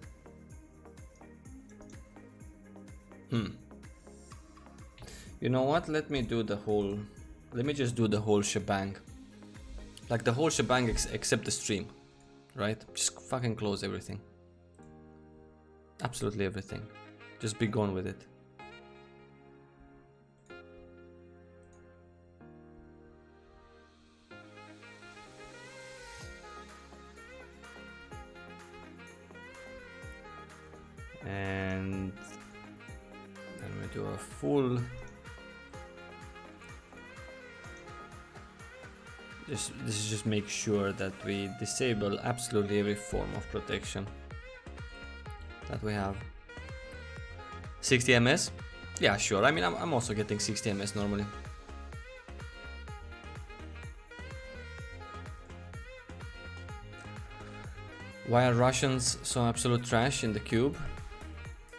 You know what? Let me just do the whole shebang. Like the whole shebang except the stream. Right? Just fucking close everything. Absolutely everything. Just be gone with it. And then we do a full. This is just make sure that we disable absolutely every form of protection that we have. 60 ms? Yeah, sure. I mean, I'm also getting 60 ms normally. Why are Russians so absolute trash in the cube?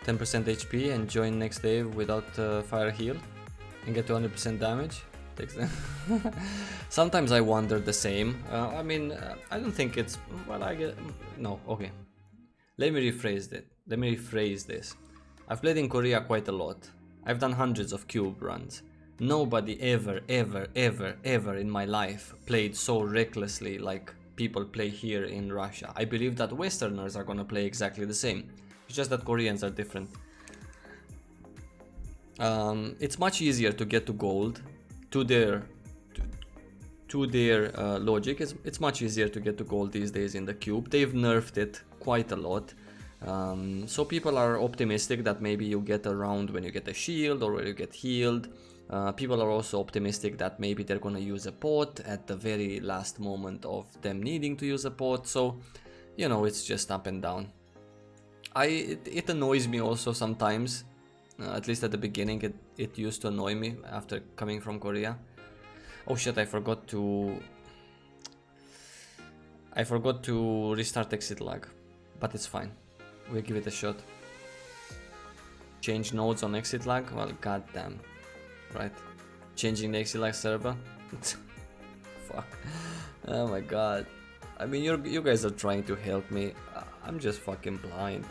10% HP and join next day without fire heal and get to 100% damage. Sometimes I wonder the same. I mean, I don't think it's... Well, I get... No, okay. Let me rephrase this. I've played in Korea quite a lot. I've done hundreds of cube runs. Nobody ever in my life played so recklessly like people play here in Russia. I believe that Westerners are gonna play exactly the same. It's just that Koreans are different. It's much easier to get to gold. To their logic, it's much easier to get to gold these days in the cube. They've nerfed it quite a lot. So people are optimistic that maybe you get a round when you get a shield or when you get healed. People are also optimistic that maybe they're gonna use a pot at the very last moment of them needing to use a pot. So, you know, it's just up and down. It annoys me also sometimes. At least at the beginning, it used to annoy me after coming from Korea. Oh shit, I forgot to restart exit lag, but it's fine. We'll give it a shot. Change nodes on exit lag? Well, goddamn, right? Changing the exit lag server? Fuck. Oh my god. I mean, you guys are trying to help me. I'm just fucking blind.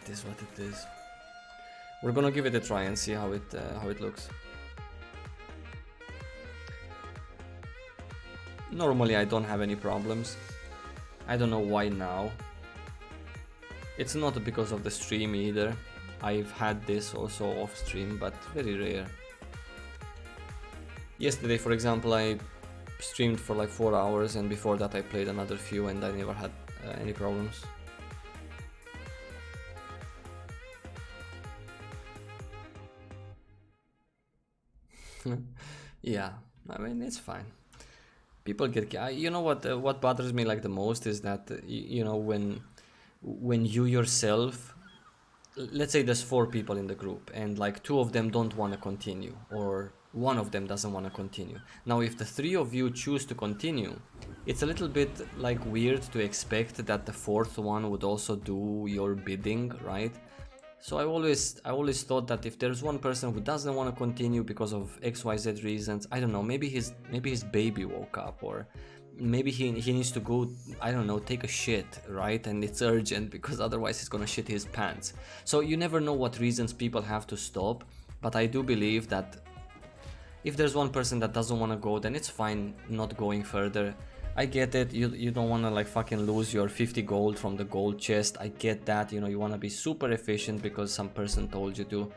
It is what it is. We're gonna give it a try and see how it looks. Normally I don't have any problems. I don't know why now. It's not because of the stream either. I've had this also off stream, but very rare. Yesterday, for example, I streamed for like 4 hours, and before that I played another few and I never had any problems. Yeah, I mean, it's fine. People get... You know what bothers me like the most is that, you know, when you yourself let's say there's 4 people in the group and like 2 of them don't want to continue, or 1 of them doesn't want to continue. Now if the 3 of you choose to continue, it's a little bit like weird to expect that the 4th one would also do your bidding, right? So I always thought that if there's one person who doesn't want to continue because of XYZ reasons, I don't know, maybe his baby woke up, or maybe he needs to go, I don't know, take a shit, right? And it's urgent because otherwise he's gonna shit his pants. So you never know what reasons people have to stop, but I do believe that if there's one person that doesn't want to go, then it's fine not going further. I get it, you don't want to like fucking lose your 50 gold from the gold chest. I get that, you know, you want to be super efficient because some person told you to.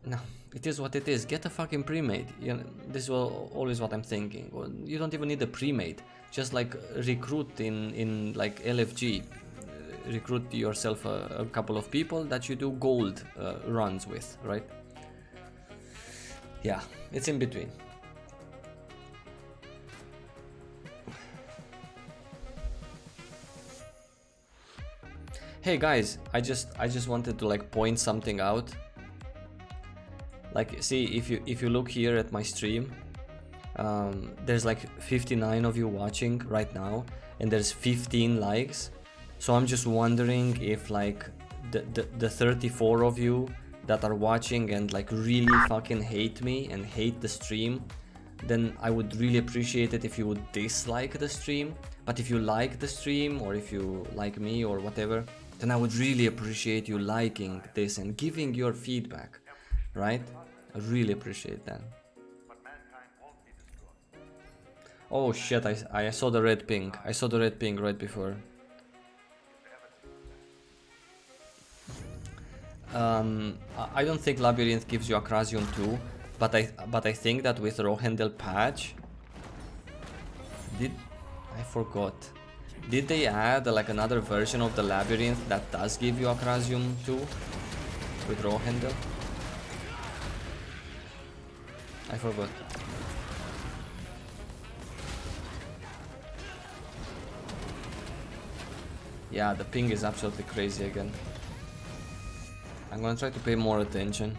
No, it is what it is. Get a fucking pre-made. You know, this is always what I'm thinking. Well, you don't even need a pre-made. Just like recruit in like LFG. Recruit yourself a couple of people that you do gold runs with, right? Yeah, it's in between. Hey guys, I just wanted to like point something out. Like, see, if you look here at my stream, there's like 59 of you watching right now, and there's 15 likes. So I'm just wondering if like the 34 of you that are watching and like really fucking hate me and hate the stream, then I would really appreciate it if you would dislike the stream. But if you like the stream, or if you like me or whatever, then I would really appreciate you liking this and giving your feedback, right? I really appreciate that. Oh shit, I saw the red ping. I saw the red ping right before. I don't think Labyrinth gives you Acrasium 2, but I think that with Rohendel patch, I forgot. Did they add like another version of the Labyrinth that does give you Acrasium 2 with Rohendel? I forgot. Yeah, the ping is absolutely crazy again. I'm gonna try to pay more attention.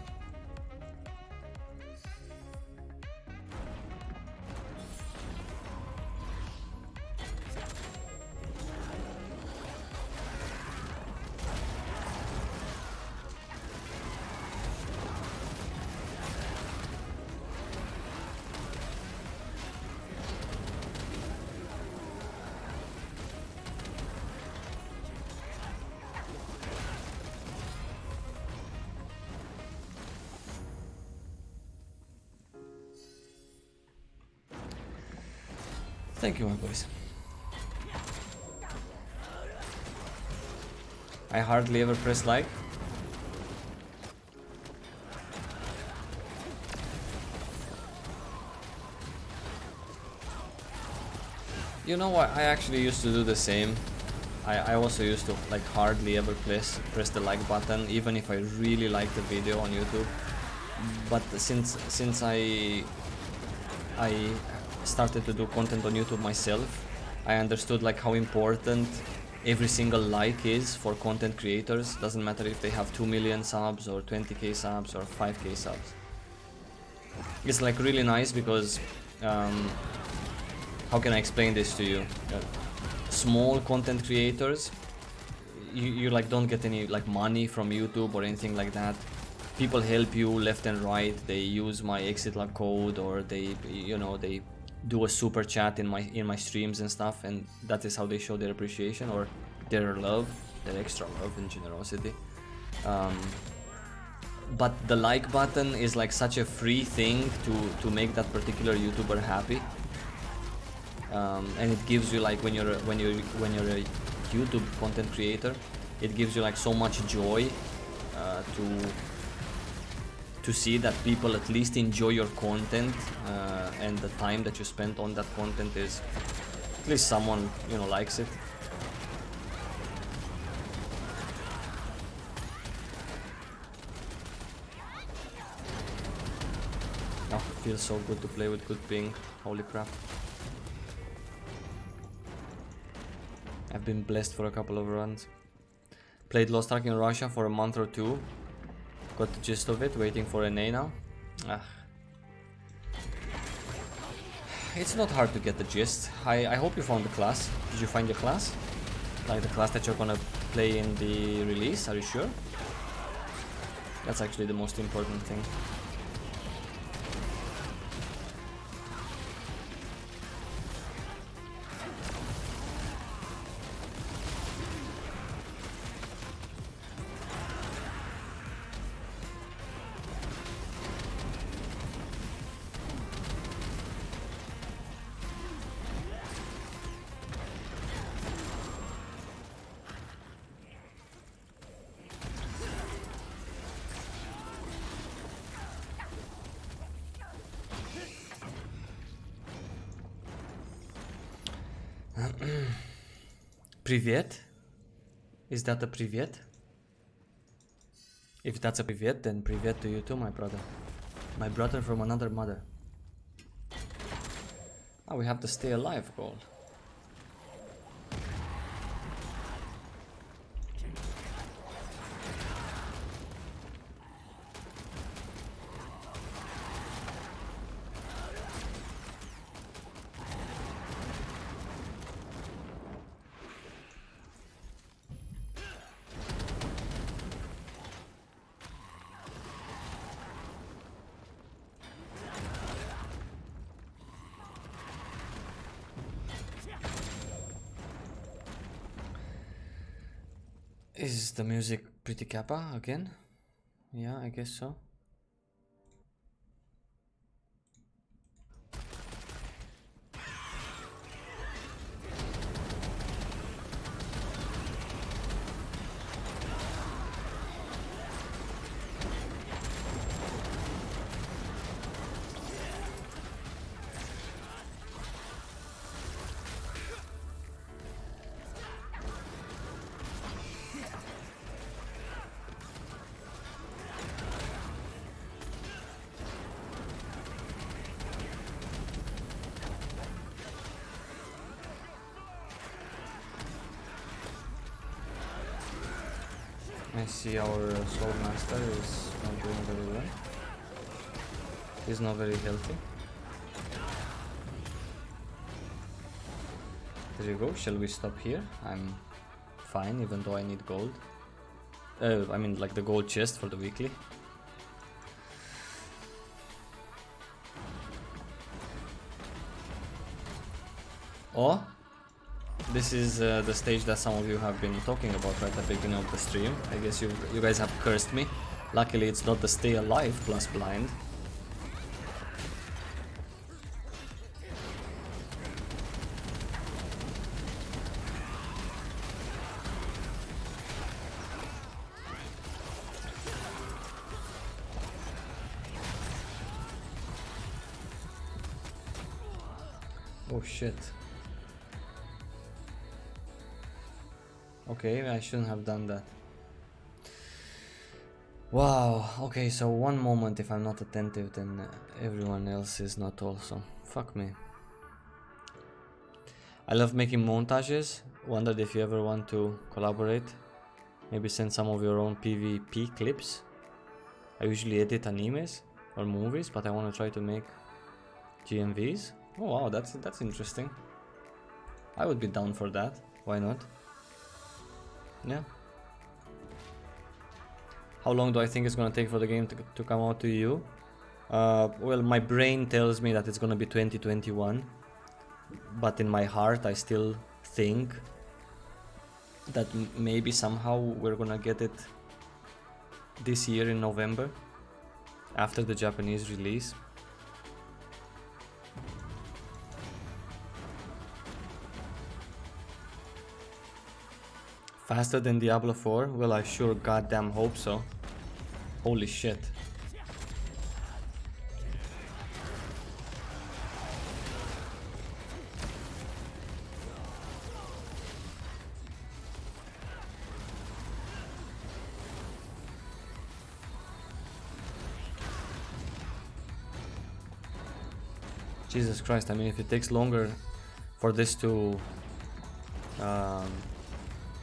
Thank you, my boys. I hardly ever press like. You know what? I actually used to do the same. I also used to like hardly ever press the like button, even if I really liked the video on YouTube. But since I started to do content on YouTube myself, I understood like how important every single like is for content creators. Doesn't matter if they have 2 million subs or 20k subs or 5k subs. It's like really nice because how can I explain this to you? Small content creators, you like don't get any like money from YouTube or anything like that. People help you left and right. They use my exit luck code, or they, you know, they do a super chat in my streams and stuff, and that is how they show their appreciation or their love, their extra love and generosity. But the like button is like such a free thing to make that particular YouTuber happy, and it gives you like when you're a YouTube content creator, it gives you like so much joy to see that people at least enjoy your content, and the time that you spent on that content is at least someone, you know, likes it. Oh, it feels so good to play with good ping. Holy crap. I've been blessed for a couple of runs. Played Lost Ark in Russia for a month or two. Got the gist of it, waiting for NA now. It's not hard to get the gist. I hope you found the class. Did you find your class? Like the class that you're gonna play in the release, are you sure? That's actually the most important thing. Privet? Is that a privet? If that's a privet, then privet to you too, my brother. My brother from another mother. Oh, we have the stay alive goal. Is the music pretty kappa again? Yeah, I guess so. I see our Soul Master is not doing very well. He's not very healthy. There you go. Shall we stop here? I'm fine, even though I need gold. I mean, like the gold chest for the weekly. Oh, this is the stage that some of you have been talking about right at the beginning of the stream. I guess you guys have cursed me. Luckily, it's not the stay alive plus blind. Oh shit. Okay, I shouldn't have done that. Wow, okay, so one moment if I'm not attentive, then everyone else is not also. Fuck me. I love making montages. Wondered if you ever want to collaborate. Maybe send some of your own PvP clips. I usually edit animes or movies, but I want to try to make GMVs. Oh wow, that's interesting. I would be down for that. Why not? Yeah. How long do I think it's gonna take for the game to come out to you? Well, my brain tells me that it's gonna be 2021, but in my heart I still think that maybe somehow we're gonna get it this year in November, after the Japanese release. Faster than Diablo 4? Well, I sure goddamn hope so. Holy shit. Jesus Christ, I mean, if it takes longer for this to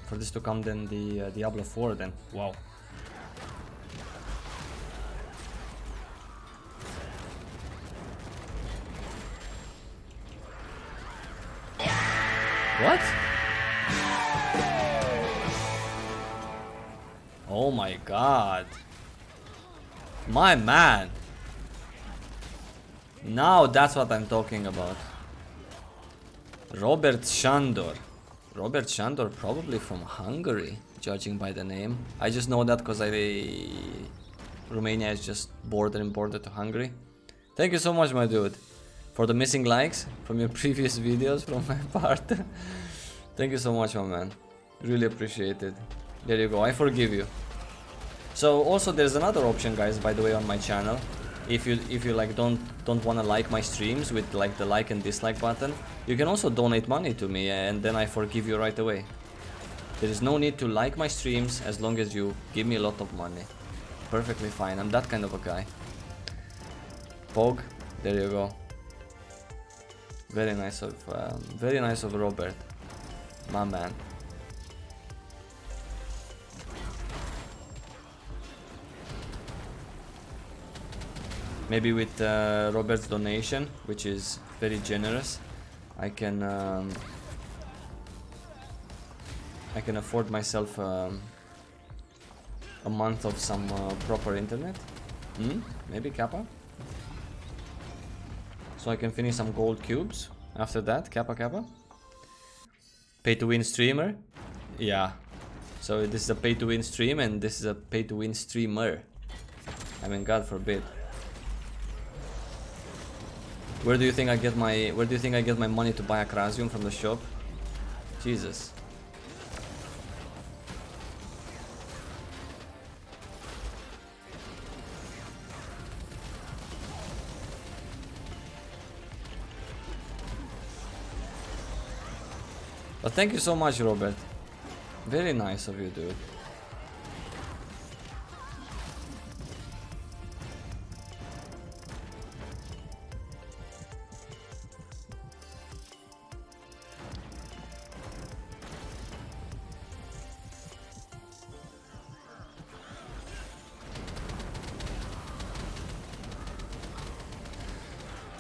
For this to come then the Diablo 4 then. Wow. What? Oh my god. My man. Now that's what I'm talking about. Robert Shandor. Robert Shandor, probably from Hungary, judging by the name. I just know that because Romania is just border to Hungary. Thank you so much, my dude, for the missing likes from your previous videos from my part. Thank you so much, my man. Really appreciate it. There you go, I forgive you. So also there's another option, guys, by the way, on my channel. If you like don't want to like my streams with like the like and dislike button, you can also donate money to me and then I forgive you right away. There is no need to like my streams as long as you give me a lot of money. Perfectly fine. I'm that kind of a guy. Pog, there you go. Very nice of Robert, my man. Maybe with Robert's donation, which is very generous, I can afford myself a month of some proper internet. Maybe Kappa. So I can finish some gold cubes after that. Kappa. Pay to win streamer. Yeah. So this is a pay to win stream and this is a pay to win streamer. I mean, God forbid. Where do you think I get my money to buy a Crasium from the shop? Jesus. But thank you so much, Robert. Very nice of you, dude.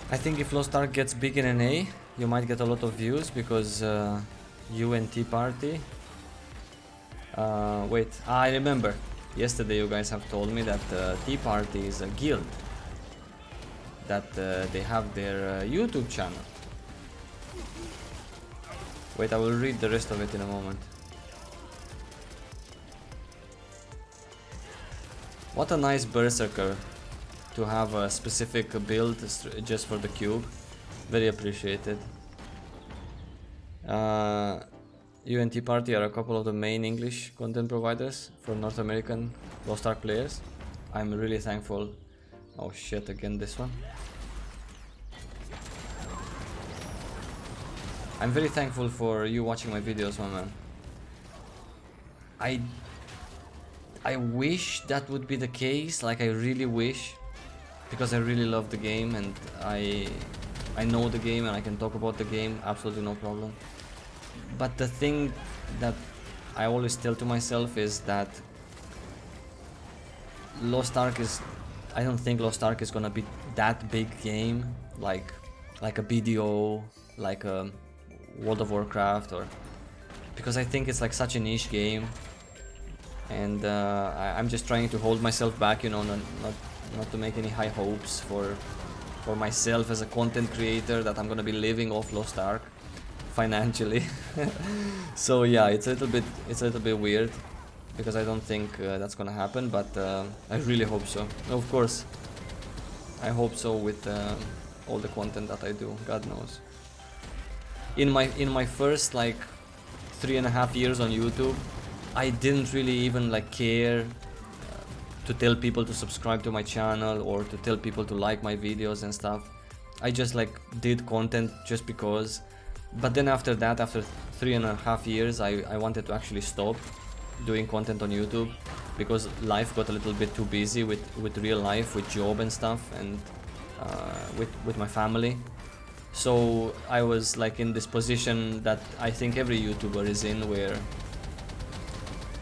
I think if Lost Ark gets big in NA, you might get a lot of views because UNT party. Wait, I remember. Yesterday you guys have told me that Tea Party is a guild. That they have their YouTube channel. Wait, I will read the rest of it in a moment. What a nice berserker to have a specific build just for the cube. Very appreciated. UNT Party are a couple of the main English content providers for North American Lost Ark players. I'm really thankful. Oh shit, again this one. I'm very thankful for you watching my videos, my man. I wish that would be the case, like I really wish, because I really love the game and I know the game and I can talk about the game, absolutely no problem. But the thing that I always tell to myself is that Lost Ark is, I don't think Lost Ark is gonna be that big game, like a BDO, like a World of Warcraft, or because I think it's like such a niche game, and I'm just trying to hold myself back, you know, not to make any high hopes for myself as a content creator that I'm gonna be living off Lost Ark financially. So yeah, it's a little bit weird because I don't think that's gonna happen, but I really hope so. Of course, I hope so with all the content that I do. God knows. In my first like 3.5 years on YouTube, I didn't really even like care to tell people to subscribe to my channel or to tell people to like my videos and stuff. I just like did content just because. But then after that, after 3.5 years, I wanted to actually stop doing content on YouTube because life got a little bit too busy with real life, with job and stuff, and with my family. So I was like in this position that I think every YouTuber is in, where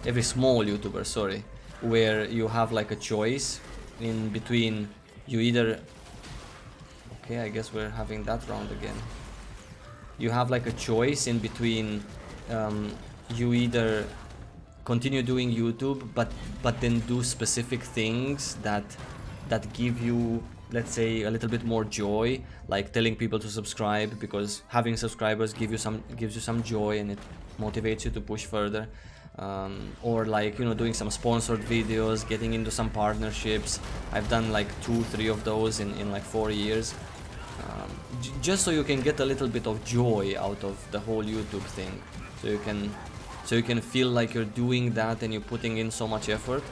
every small YouTuber, sorry, where you have like a choice in between. You either, okay, I guess we're having that round again. You have like a choice in between. You either continue doing YouTube, but then do specific things that give you, let's say, a little bit more joy, like telling people to subscribe, because having subscribers gives you some joy and it motivates you to push further. Or like, you know, doing some sponsored videos, getting into some partnerships. I've done like 2-3 of those in like 4 years. Just so you can get a little bit of joy out of the whole YouTube thing, so you can feel like you're doing that and you're putting in so much effort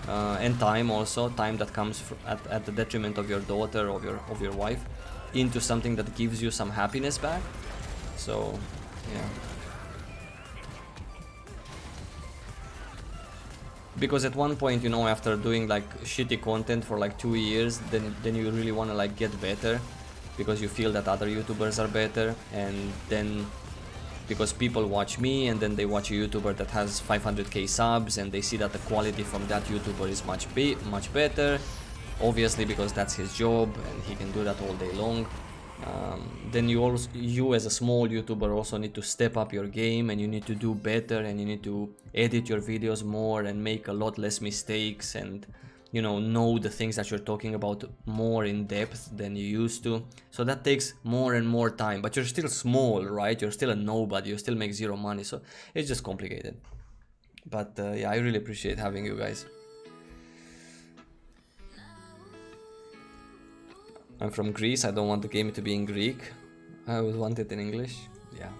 and time, also time that comes at the detriment of your daughter, of your wife, into something that gives you some happiness back. So yeah, because at one point, you know, after doing like shitty content for like 2 years, then you really want to like get better, because you feel that other YouTubers are better, and then because people watch me and then they watch a YouTuber that has 500k subs and they see that the quality from that YouTuber is much better, obviously, because that's his job and he can do that all day long. Then you as a small YouTuber also need to step up your game, and you need to do better, and you need to edit your videos more and make a lot less mistakes, and you know the things that you're talking about more in depth than you used to. So that takes more and more time, but you're still small, right? You're still a nobody, you still make zero money, so it's just complicated. But yeah, I really appreciate having you guys. I'm from Greece, I don't want the game to be in Greek. I would want it in English. Yeah.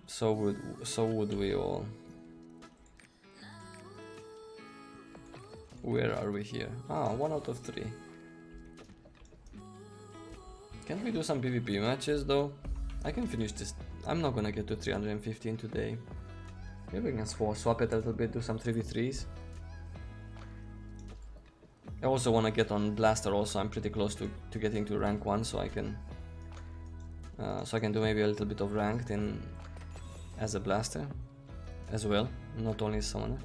So would we all. Where are we here? Ah, 1 out of 3. Can't we do some PvP matches though? I can finish this. I'm not gonna get to 315 today. Maybe we can swap it a little bit, do some 3v3s. I also want to get on Blaster also. I'm pretty close to getting to rank 1, so I can do maybe a little bit of ranked in as a Blaster as well, not only as Summoner.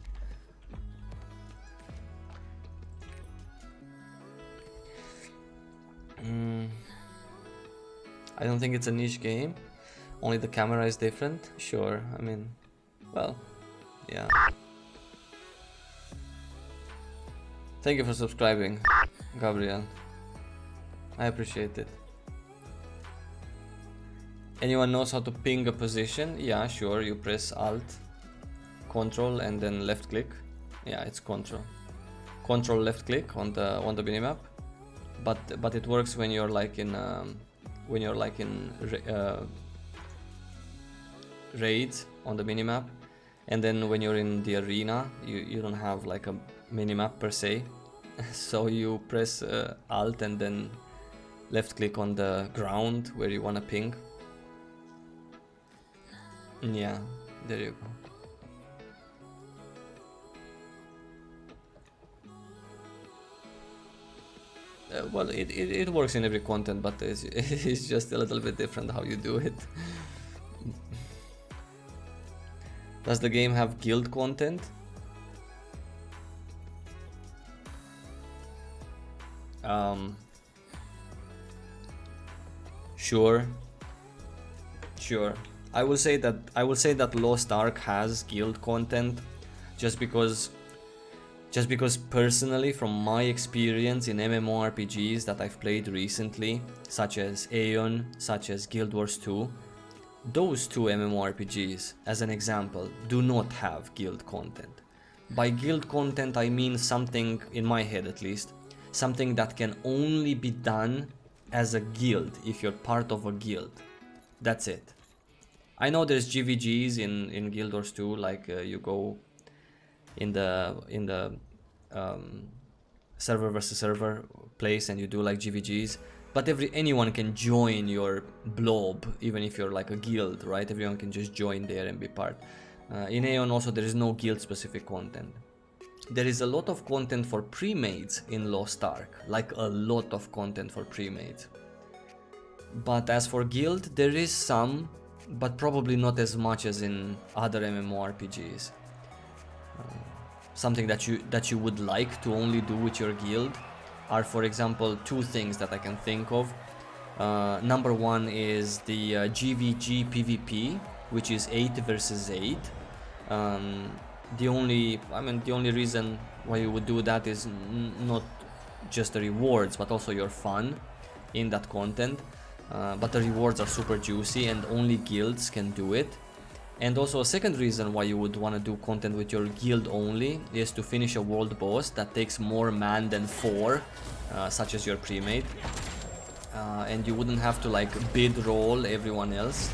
I don't think it's a niche game, only the camera is different. Sure, I mean, well, yeah. Thank you for subscribing, Gabriel. I appreciate it. Anyone knows how to ping a position? Yeah, sure, you press Alt, Control and then left click. Yeah, it's Control. Control left click on the minimap. But it works when you're like in raids on the minimap, and then when you're in the arena, you don't have like a minimap per se, so you press Alt and then left click on the ground where you want to ping. Yeah, there you go. Well, it works in every content, but it's just a little bit different how you do it. Does the game have guild content? Sure. I will say that Lost Ark has guild content, just because personally, from my experience in MMORPGs that I've played recently, such as Aeon, such as Guild Wars 2, those two MMORPGs, as an example, do not have guild content. By guild content I mean something, in my head at least, something that can only be done as a guild, if you're part of a guild. That's it. I know there's GVGs in Guild Wars 2, like you go in the server versus server place and you do like GVGs, but anyone can join your blob, even if you're like a guild, right? Everyone can just join there and be part. In Aeon also there is no guild specific content. There is a lot of content for pre-mades in Lost Ark, like a lot of content for pre-mades. But as for guild, there is some, but probably not as much as in other MMORPGs. Something that you would like to only do with your guild are, for example, two things that I can think of. Number one is the GVG PvP, which is 8 versus 8. The only reason why you would do that is not just the rewards, but also your fun in that content. But the rewards are super juicy and only guilds can do it. And also a second reason why you would want to do content with your guild only is to finish a world boss that takes more man than 4, such as your premade. And you wouldn't have to like bid roll everyone else.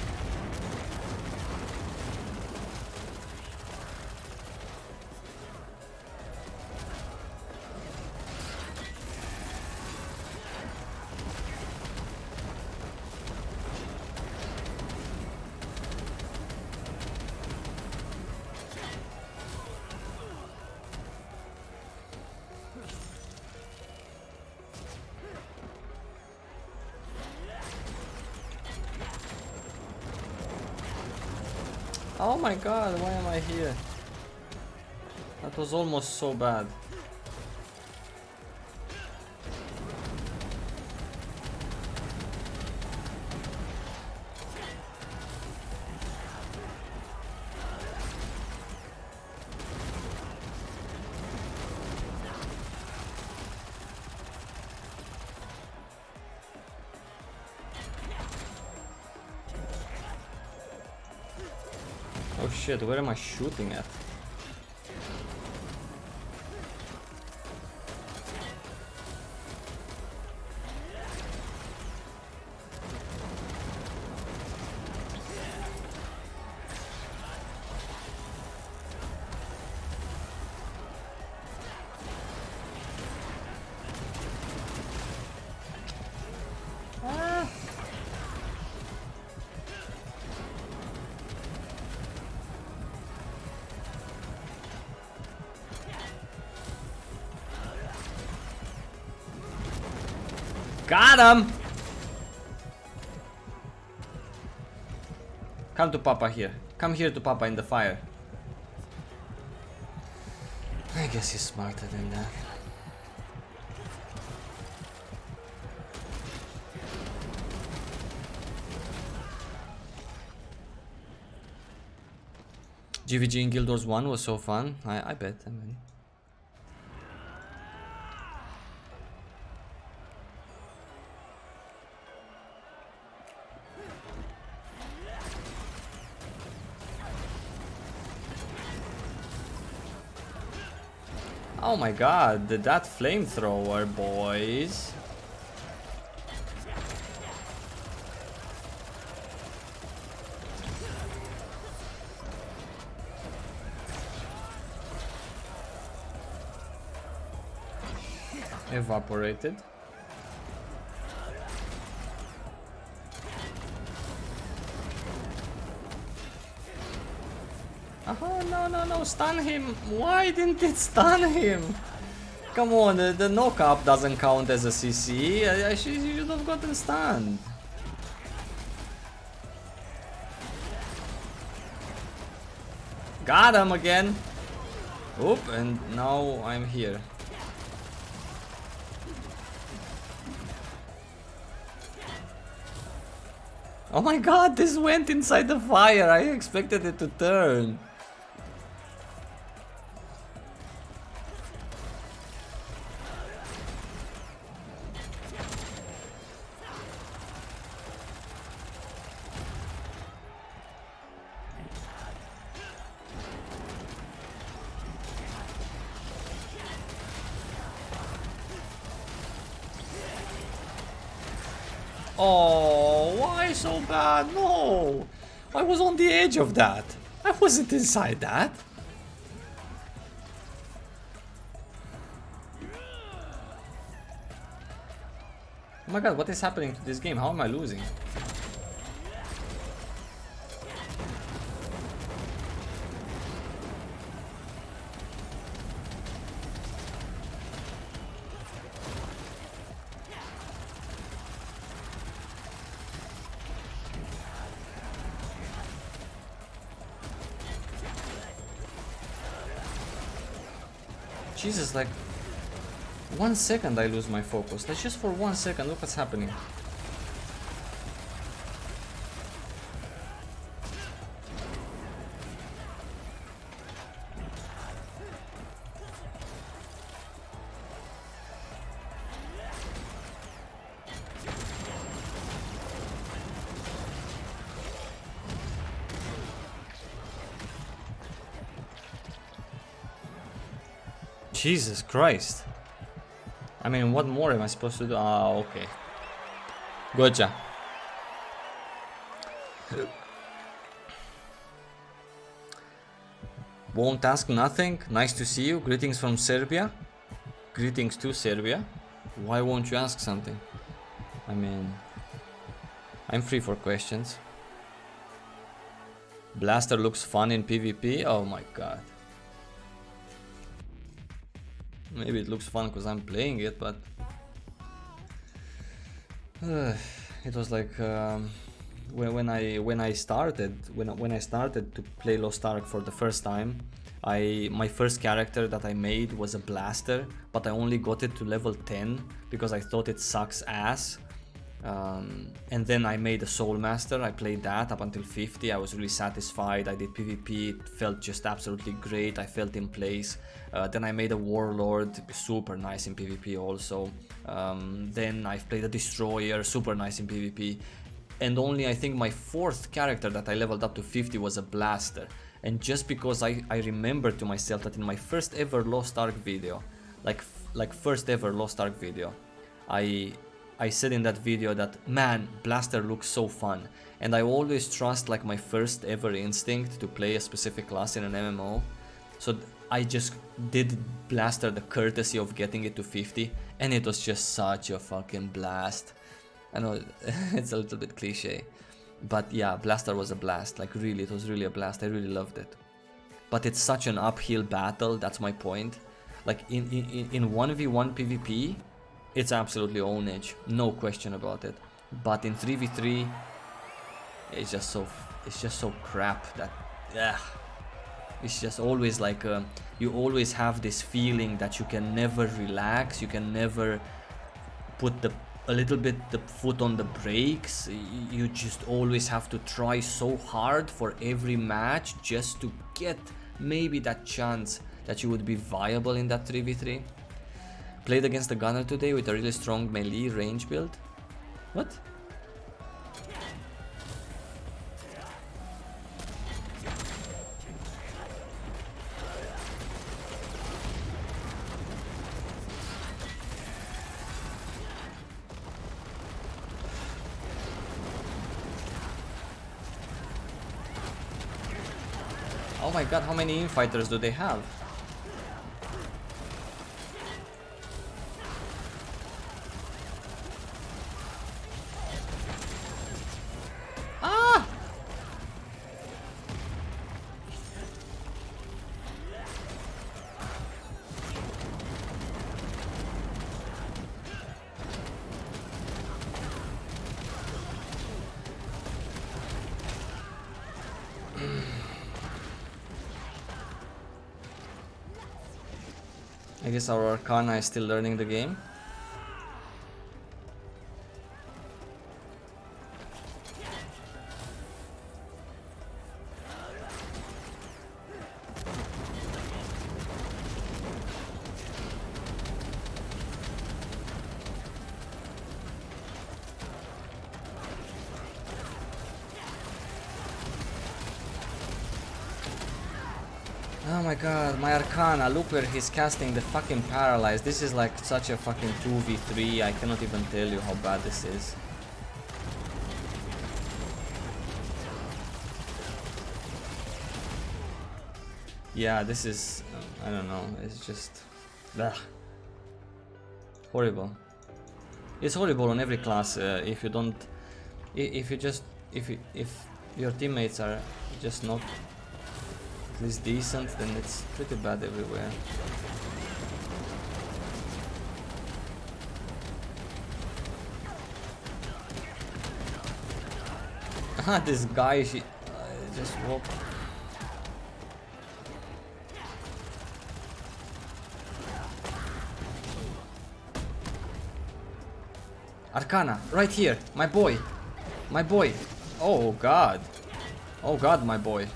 Oh my god, why am I here? That was almost so bad. Oh shit, where am I shooting at? Got him! Come to Papa here. Come here to Papa in the fire. I guess he's smarter than that. GVG in Guild Wars 1 was so fun. I bet. I mean. Oh my god, that flamethrower, boys. Evaporated. Oh, no, stun him. Why didn't it stun him? Come on, the knock-up doesn't count as a CC. She should have gotten stunned. Got him again. Oop, and now I'm here. Oh my god, this went inside the fire. I expected it to turn. Oh, why so bad? No! I was on the edge of that. I wasn't inside that. Oh my god, what is happening to this game? How am I losing? Jesus, like 1 second I lose my focus. That's just for 1 second. Look what's happening. Jesus Christ. I mean, what more am I supposed to do? Ah, okay. Gotcha. Won't ask nothing. Nice to see you. Greetings from Serbia. Greetings to Serbia. Why won't you ask something? I mean, I'm free for questions. Blaster looks fun in PvP. Oh my god. Maybe it looks fun because I'm playing it, but it was like when I started to play Lost Ark for the first time. My first character that I made was a blaster, but I only got it to level 10 because I thought it sucks ass. And then I made a Soul Master. I played that up until 50. I was really satisfied. I did PvP. It felt just absolutely great. I felt in place. Then I made a Warlord, super nice in PvP also. Then I played a Destroyer, super nice in PvP. And only I think my fourth character that I leveled up to 50 was a Blaster. And just because I remember to myself that in my first ever Lost Ark video, like first ever Lost Ark video, I said in that video that, man, Blaster looks so fun. And I always trust like my first ever instinct to play a specific class in an MMO. So I just did Blaster the courtesy of getting it to 50, and it was just such a fucking blast. I know it's a little bit cliche, but yeah, Blaster was a blast. Like really, it was really a blast. I really loved it. But it's such an uphill battle, that's my point. Like in 1v1 PvP, it's absolutely ownage, no question about it. But in 3v3, it's just so crap that, it's just always like you always have this feeling that you can never relax, you can never put a little bit the foot on the brakes. You just always have to try so hard for every match just to get maybe that chance that you would be viable in that 3v3. Played against the gunner today with a really strong melee range build. What? Oh my god, how many infighters do they have? I guess our Arcana is still learning the game. Oh my god, my Arcana, look where he's casting the fucking Paralyze. This is like such a fucking 2v3, I cannot even tell you how bad this is. Yeah, this is, I don't know, it's just, horrible. It's horrible on every class if you don't, if your teammates are just not at least decent, then it's pretty bad everywhere. This guy, she just walked. Arcana, right here. My boy. My boy. Oh god. Oh god, my boy.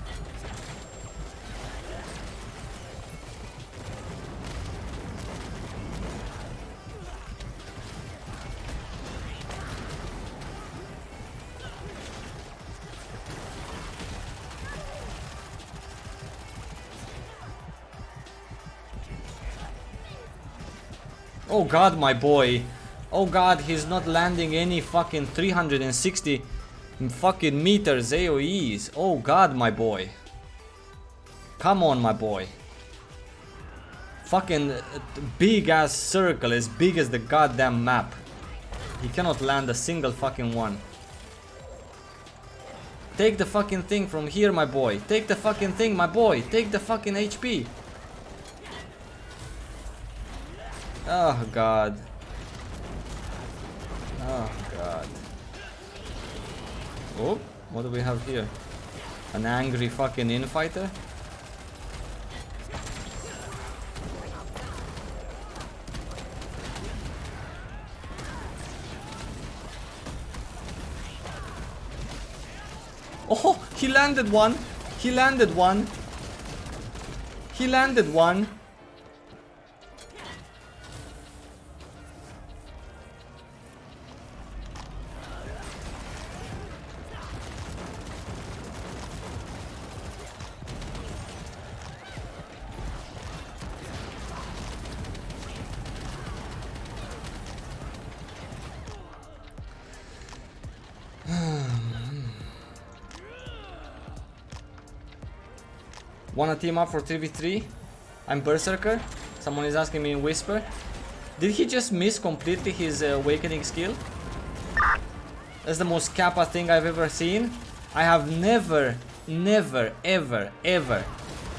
Oh god, my boy. Oh god, he's not landing any fucking 360 fucking meters AoEs. Oh god, my boy. Come on, my boy. Fucking big ass circle as big as the goddamn map. He cannot land a single fucking one. Take the fucking thing from here, my boy. Take the fucking thing, my boy. Take the fucking HP. Oh god. Oh god. Oh, what do we have here? An angry fucking infighter? Oh, he landed one. He landed one. He landed one. Wanna team up for 3v3? I'm Berserker. Someone is asking me in whisper. Did he just miss completely his awakening skill? That's the most kappa thing I've ever seen. I have never, ever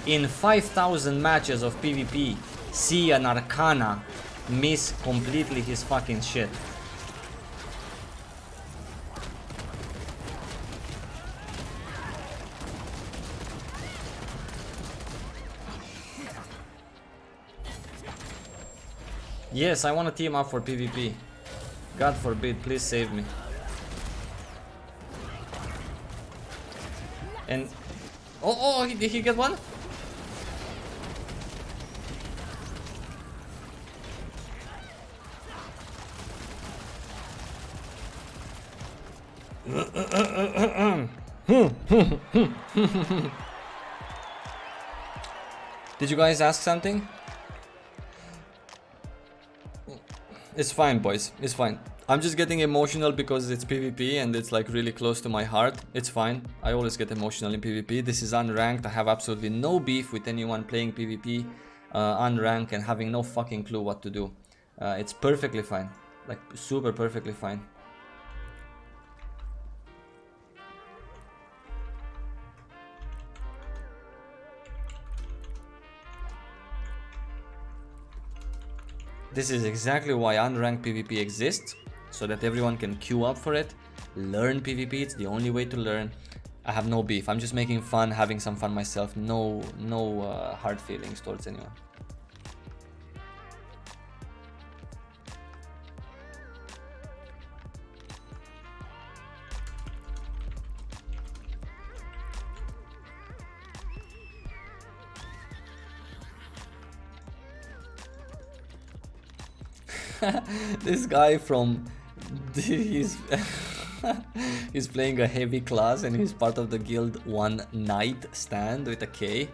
in 5,000 matches of PvP see an Arcana miss completely his fucking shit. Yes, I want to team up for PvP. God forbid, please save me. And oh, did he get one? Did you guys ask something? It's fine, boys. It's fine. I'm just getting emotional because it's PvP and it's like really close to my heart. It's fine. I always get emotional in PvP. This is unranked. I have absolutely no beef with anyone playing PvP unranked and having no fucking clue what to do. It's perfectly fine. Like super perfectly fine. This is exactly why unranked PvP exists, so that everyone can queue up for it, learn PvP. It's the only way to learn. I have no beef. I'm just making fun, having some fun myself. No hard feelings towards anyone. This guy from he's he's playing a heavy class and he's part of the guild One Night Stand with a K.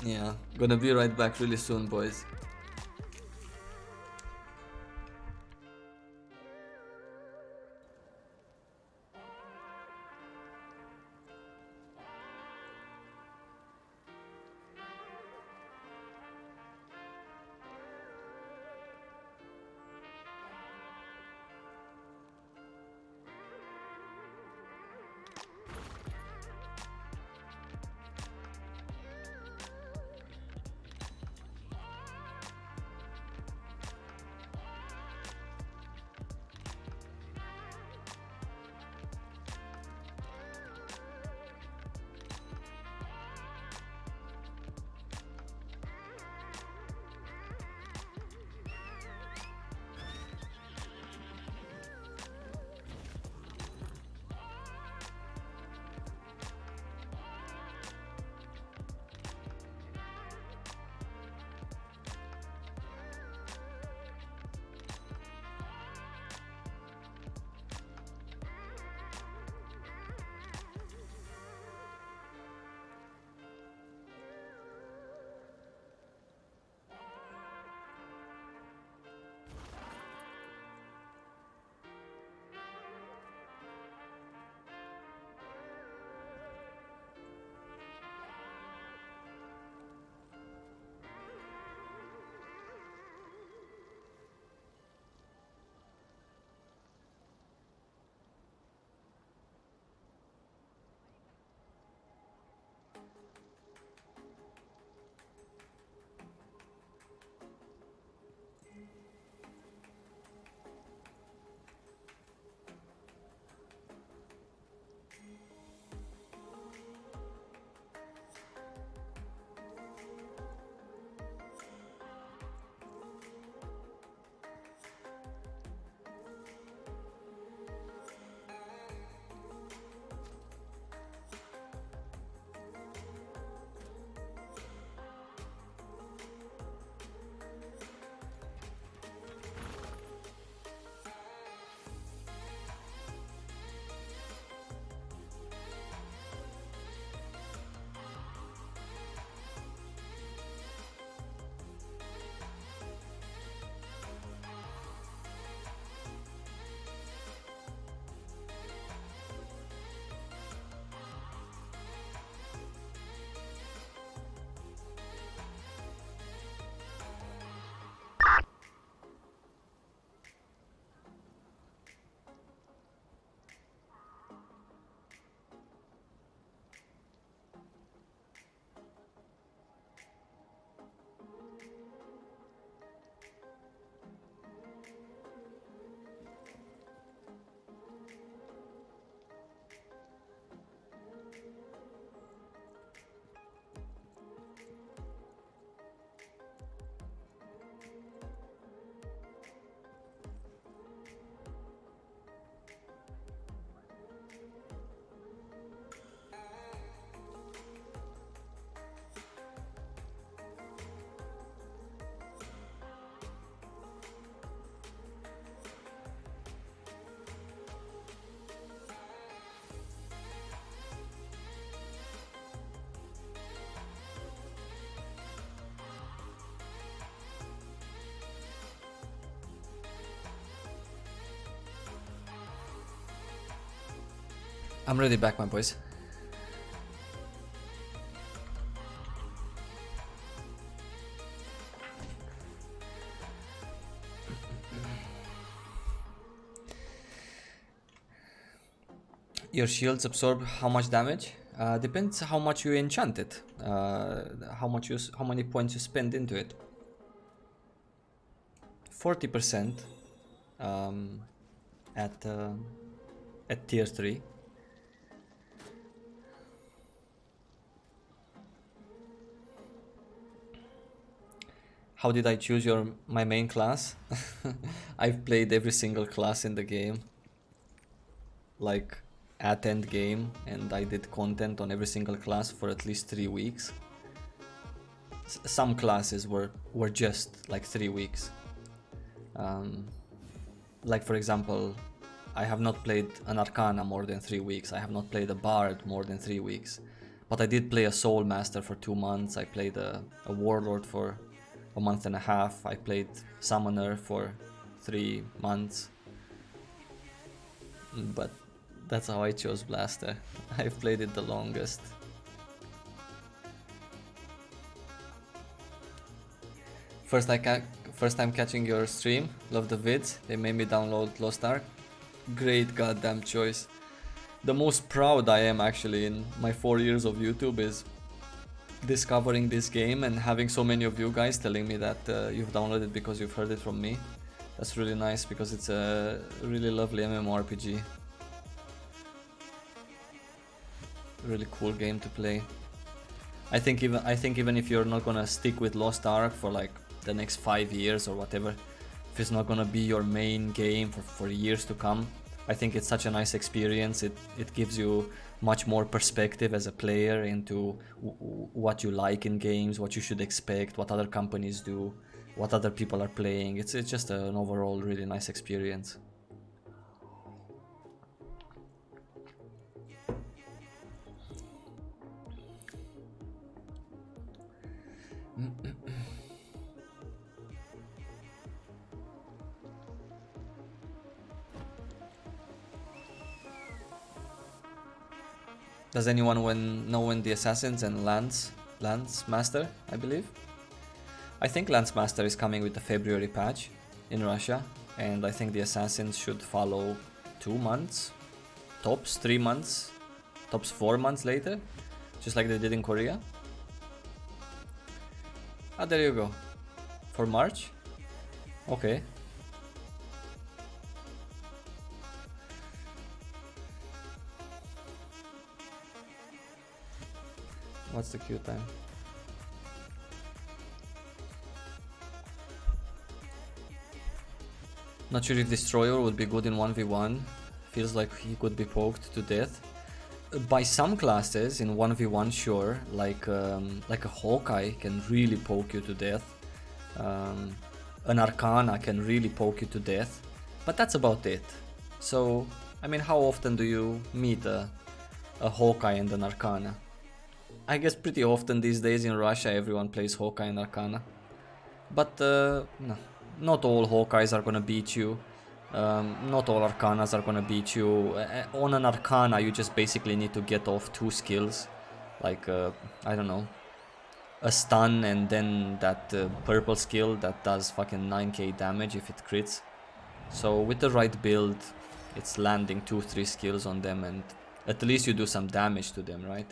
Yeah, gonna be right back really soon, boys. I'm ready back, my boys. Your shields absorb how much damage? Depends how much you enchant it. How many points you spend into it. 40% at tier 3. How did I choose my main class? I've played every single class in the game, like at end game, and I did content on every single class for at least 3 weeks. Some classes were just like 3 weeks. Like for example, I have not played an Arcana more than 3 weeks. I have not played a Bard more than 3 weeks. But I did play a Soul Master for 2 months. I played a Warlord for a month and a half. I played Summoner for 3 months. But that's how I chose Blaster. I've played it the longest. First time catching your stream. Love the vids. They made me download Lost Ark. Great goddamn choice. The most proud I am actually in my 4 years of YouTube is discovering this game and having so many of you guys telling me that you've downloaded it because you've heard it from me. That's really nice because it's a really lovely MMORPG. Really cool game to play. I think even if you're not gonna stick with Lost Ark for like the next 5 years or whatever, if it's not gonna be your main game for years to come, I think it's such a nice experience. It gives you much more perspective as a player into what you like in games, what you should expect, what other companies do, what other people are playing. It's just an overall really nice experience. Does anyone know when the Assassins and Lance Master, I believe? I think Lance Master is coming with the February patch in Russia, and I think the Assassins should follow 2 months, tops 3 months, tops 4 months later, just like they did in Korea. Ah, there you go. For March? Okay. What's the queue time? Not sure if Destroyer would be good in 1v1. Feels like he could be poked to death. By some classes in 1v1, sure, like a Hawkeye can really poke you to death. An Arcana can really poke you to death, but that's about it. So, I mean, how often do you meet a Hawkeye and an Arcana? I guess pretty often these days in Russia everyone plays Hawkeye and Arcana. But no, not all Hawkeyes are gonna beat you. Not all Arcanas are gonna beat you. On an Arcana you just basically need to get off 2 skills. Like, I don't know, a stun and then that purple skill that does fucking 9k damage if it crits. So with the right build, it's landing 2-3 skills on them and at least you do some damage to them, right?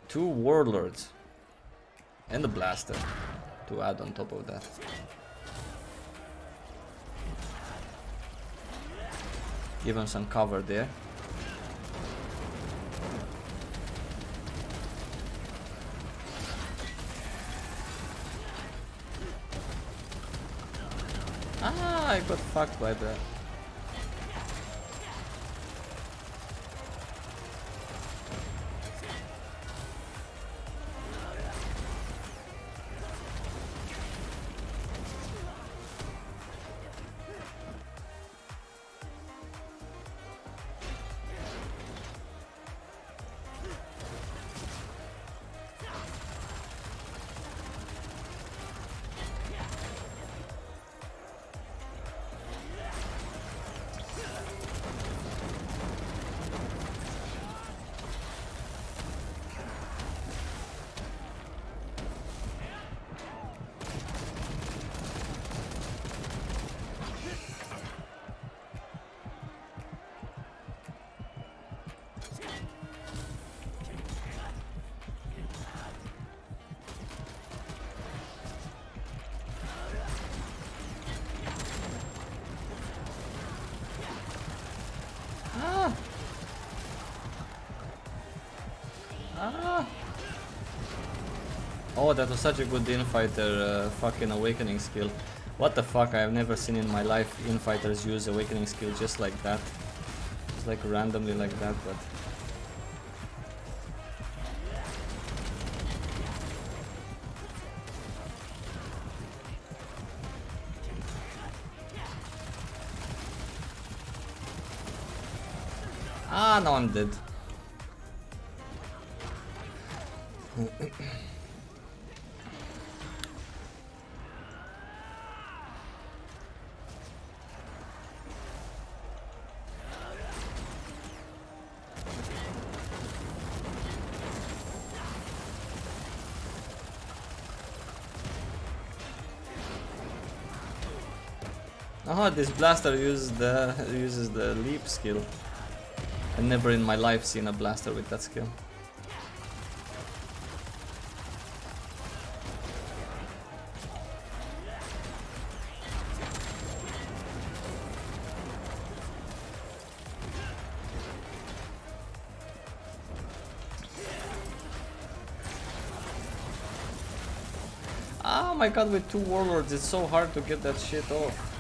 Two Warlords and a Blaster to add on top of that. Give him some cover there. Ah, I got fucked by that. Oh, that was such a good infighter fucking awakening skill. What the fuck, I have never seen in my life infighters use awakening skill just like that. It's like randomly like that, but... Ah, now I'm dead. Oh, this blaster uses the leap skill. I've never in my life seen a blaster with that skill. Oh my god, with 2 warlords it's so hard to get that shit off.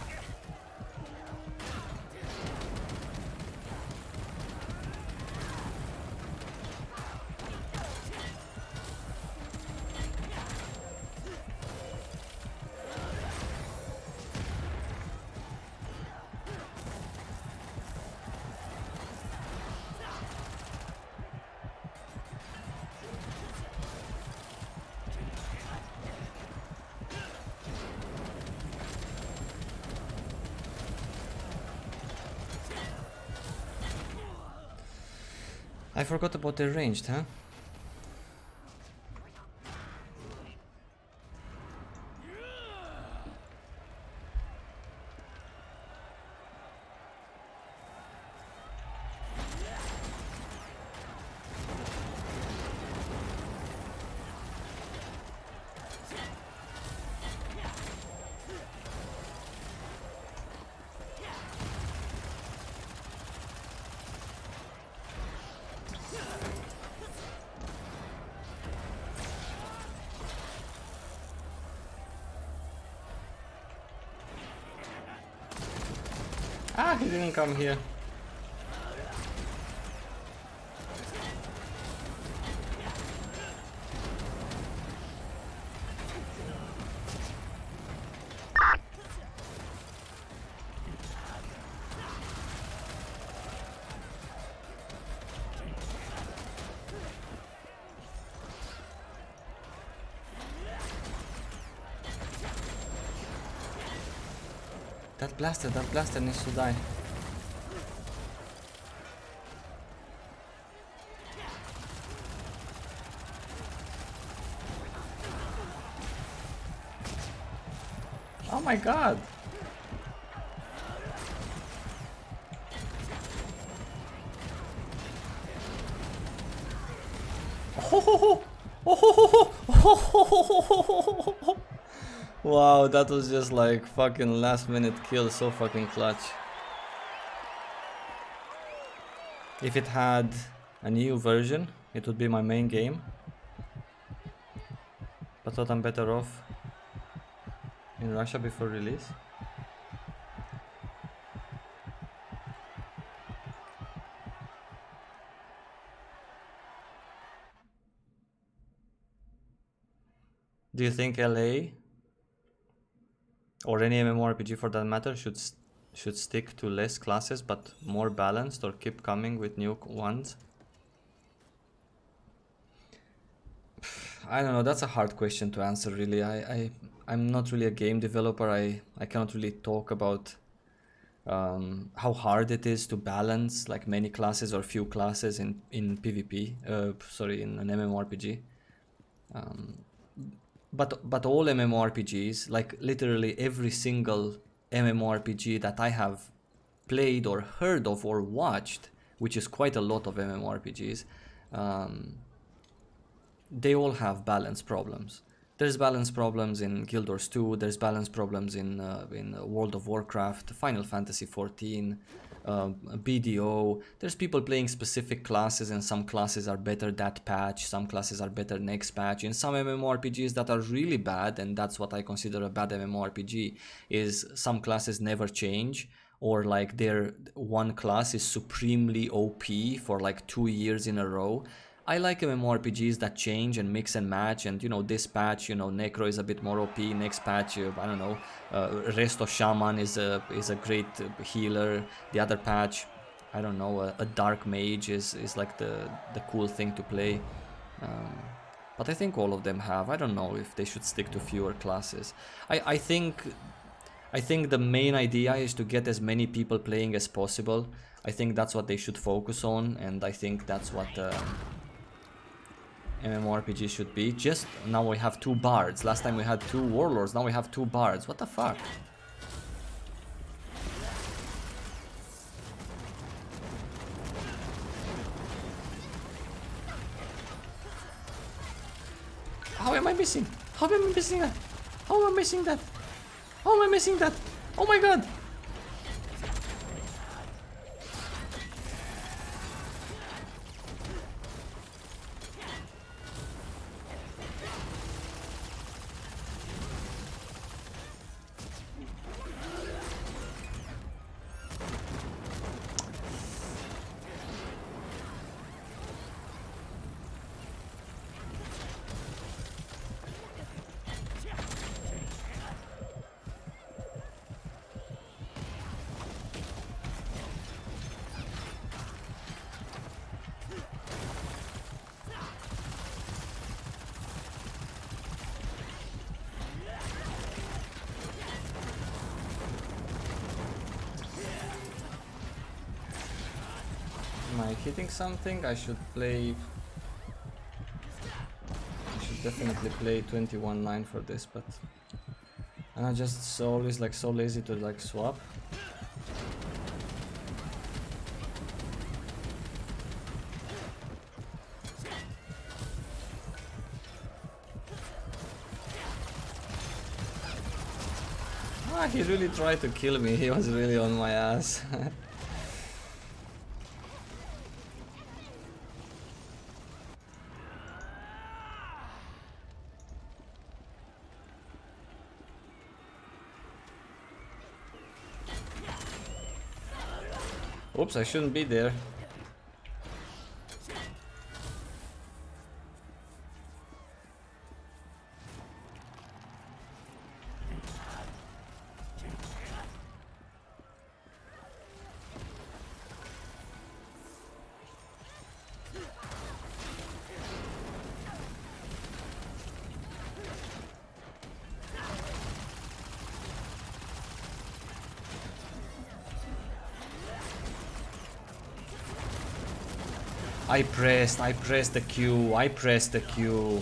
I forgot about the ranged, huh? Ah, he didn't come here. That blaster needs to die. Oh my god! Wow, that was just like fucking last minute kill, so fucking clutch. If it had a new version, it would be my main game. But I thought I'm better off in Russia before release. Do you think LA or any MMORPG for that matter should stick to less classes but more balanced, or keep coming with new ones? I don't know, that's a hard question to answer really. I'm not really a game developer. I cannot really talk about how hard it is to balance like many classes or few classes in PvP, in an MMORPG. But all MMORPGs, like literally every single MMORPG that I have played or heard of or watched, which is quite a lot of MMORPGs, they all have balance problems. There's balance problems in Guild Wars 2, there's balance problems in World of Warcraft, Final Fantasy 14, BDO. There's people playing specific classes, and some classes are better that patch, some classes are better next patch. In some MMORPGs that are really bad, and that's what I consider a bad MMORPG, is some classes never change, or like their one class is supremely OP for like 2 years in a row. I like MMORPGs that change and mix and match, and you know, this patch, you know, Necro is a bit more OP, next patch, I don't know, Resto Shaman is a great healer, the other patch, I don't know, a Dark Mage is like the cool thing to play. But I think all of them have, I don't know if they should stick to fewer classes. I think the main idea is to get as many people playing as possible. I think that's what they should focus on, and I think that's what MMORPG should be. Just now we have 2 bards. Last time we had 2 warlords, now we have 2 bards. What the fuck? How am I missing? How am I missing that? How am I missing that? How am I missing that? Oh my god! Am I hitting something? I should definitely play 21-9 for this, but I'm just always like so lazy to like swap. Ah, he really tried to kill me. He was really on my ass. Oops, I shouldn't be there. I pressed the Q, I pressed the Q.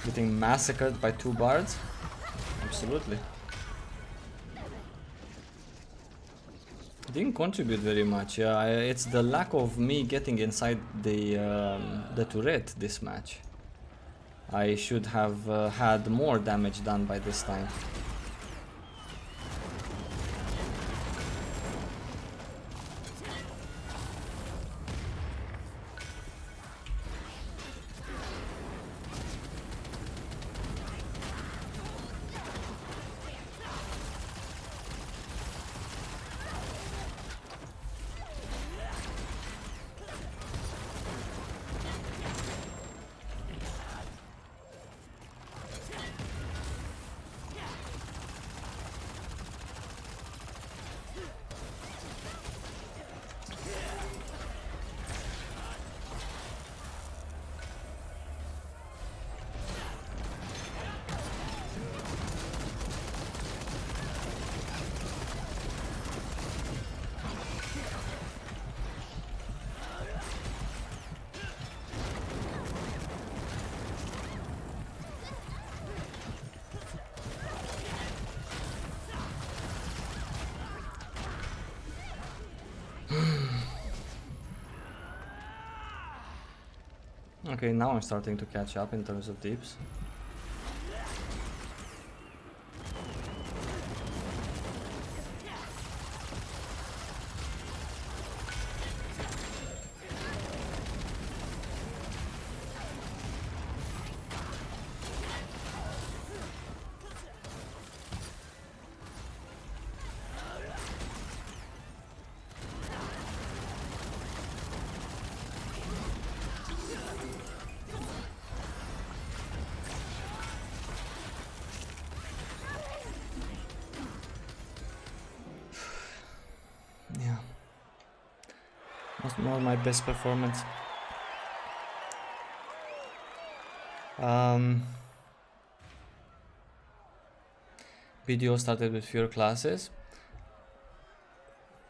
Getting massacred by 2 bards? Absolutely. Didn't contribute very much. Yeah, it's the lack of me getting inside the turret this match. I should have had more damage done by this time. Okay, now I'm starting to catch up in terms of deeps. Yeah, not my best performance. BDO started with fewer classes.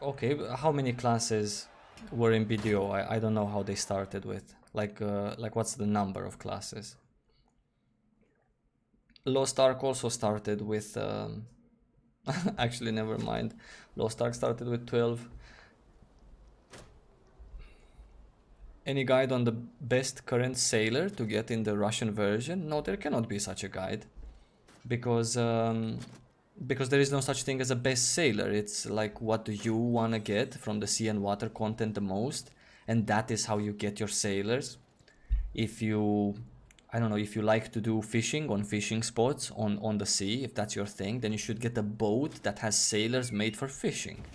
Okay, how many classes were in BDO? I don't know how they started with. Like what's the number of classes? Lost Ark also started with... actually, never mind. Lost Ark started with 12. Any guide on the best current sailor to get in the Russian version? No, there cannot be such a guide. Because there is no such thing as a best sailor. It's like, what do you want to get from the sea and water content the most, and that is how you get your sailors. If you, I don't know, if you like to do fishing on fishing spots on the sea, if that's your thing, then you should get a boat that has sailors made for fishing.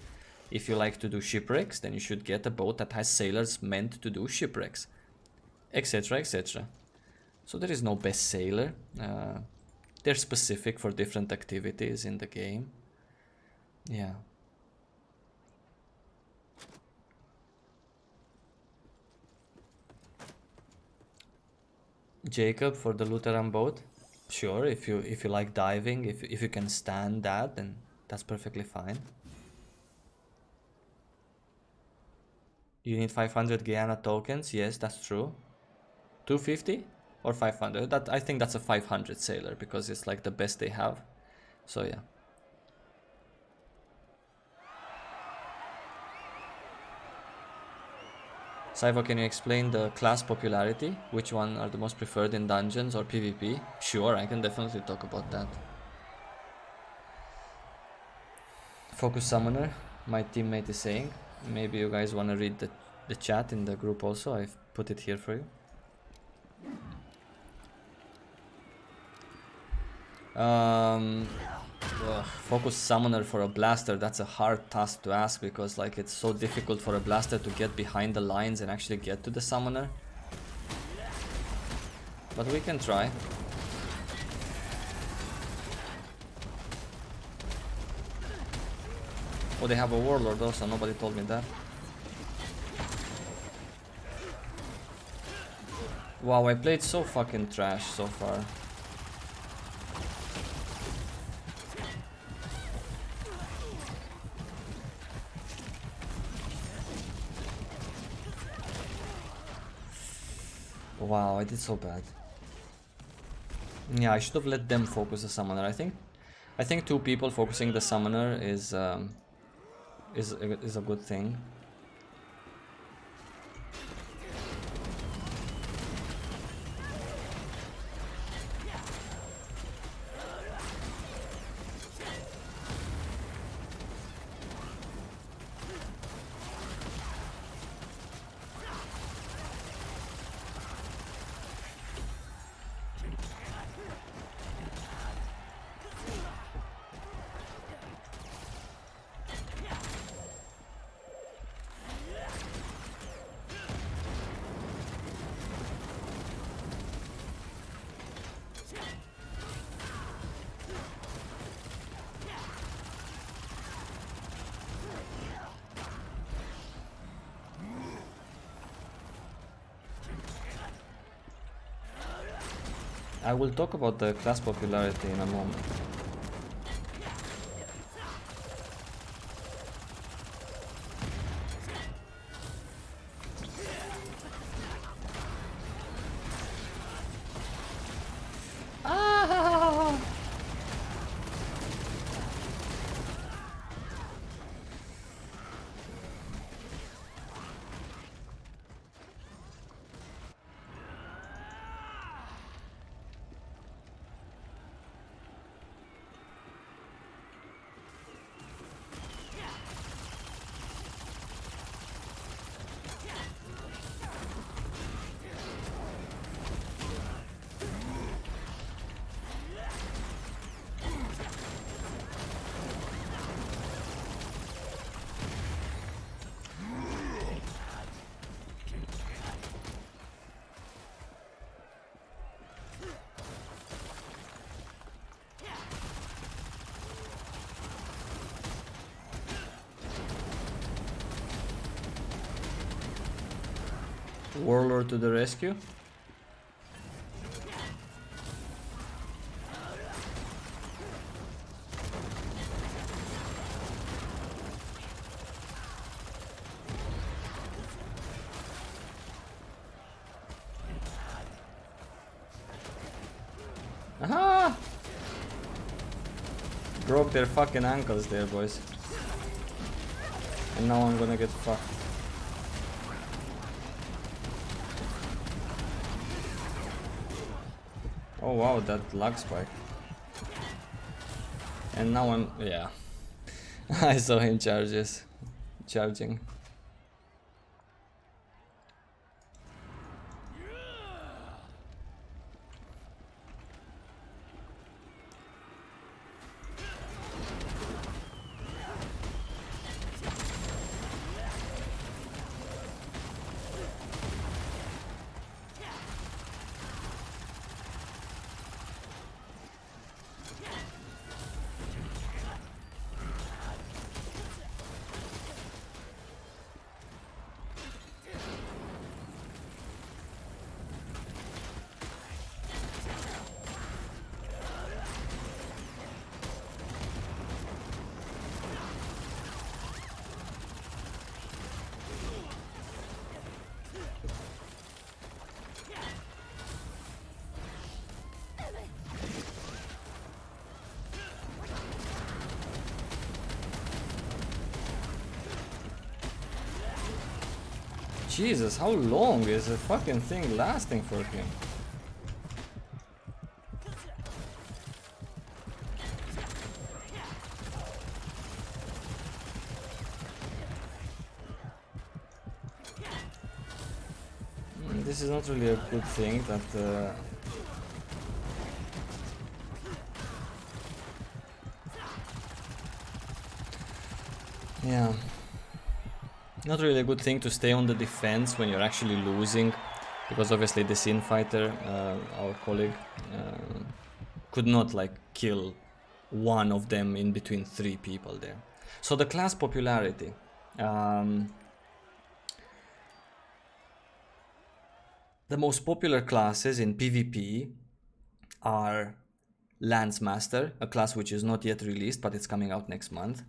If you like to do shipwrecks, then you should get a boat that has sailors meant to do shipwrecks, etc, etc. So there is no best sailor. They're specific for different activities in the game. Yeah. Jacob for the Lutheran boat. Sure, if you like diving, if you can stand that, then that's perfectly fine. You need 500 Guyana tokens. Yes, that's true. 250 or 500. That, I think that's a 500 sailor because it's like the best they have. So yeah. Saivo, can you explain the class popularity? Which one are the most preferred in dungeons or PvP? Sure, I can definitely talk about that. Focus Summoner, my teammate is saying. Maybe you guys want to read the chat in the group also. I've put it here for you. Focus Summoner for a blaster, that's a hard task to ask because like it's so difficult for a blaster to get behind the lines and actually get to the summoner. But we can try. Oh, they have a warlord also, nobody told me that. Wow, I played so fucking trash so far. Wow, I did so bad. Yeah, I should have let them focus the summoner. I think two people focusing the summoner is a good thing. I will talk about the class popularity in a moment. Warlord to the rescue. Aha! Broke their fucking ankles there, boys. And now I'm gonna get fucked. Oh wow, that lag spike. And now I'm... yeah. I saw him charging. Jesus, how long is the fucking thing lasting for him? This is not really a good thing that... yeah. Not really a good thing to stay on the defense when you're actually losing, because obviously the Sin Fighter, our colleague, could not like kill one of them in between 3 people there. So the class popularity. The most popular classes in PvP are Lance Master, a class which is not yet released but it's coming out next month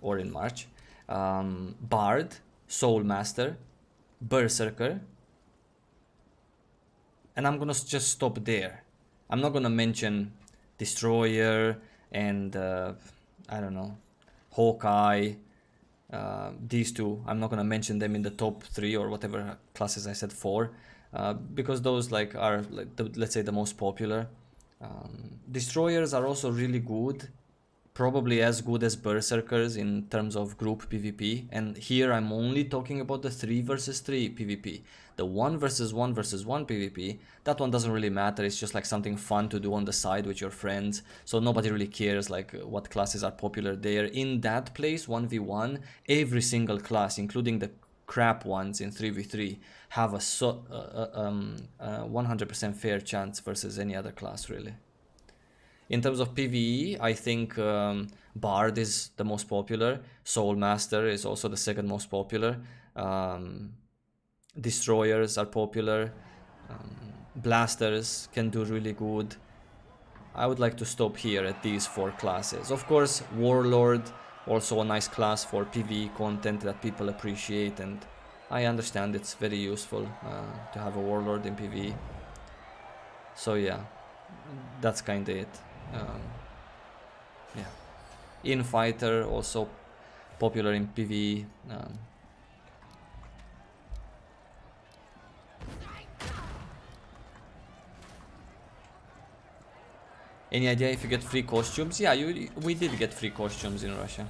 or in March. Bard, Soul Master, Berserker, and I'm gonna just stop there. I'm not gonna mention Destroyer and I don't know, Hawkeye. These two, I'm not gonna mention them in the top 3 or whatever classes I said 4, because those like are like let's say the most popular. Destroyers are also really good. Probably as good as Berserkers in terms of group PvP, and here I'm only talking about the 3 versus 3 PvP. The 1 versus 1 versus 1 PvP, that one doesn't really matter, it's just like something fun to do on the side with your friends, so nobody really cares like what classes are popular there. In that place, 1v1, every single class, including the crap ones in 3v3, have a 100% fair chance versus any other class really. In terms of PvE, I think Bard is the most popular. Soul Master is also the second most popular. Destroyers are popular. Blasters can do really good. I would like to stop here at these 4 classes. Of course, Warlord, also a nice class for PvE content that people appreciate, and I understand it's very useful to have a Warlord in PvE. So yeah, that's kinda it. Yeah, Infighter also popular in PvE. Any idea if you get free costumes? Yeah, we did get free costumes in Russia.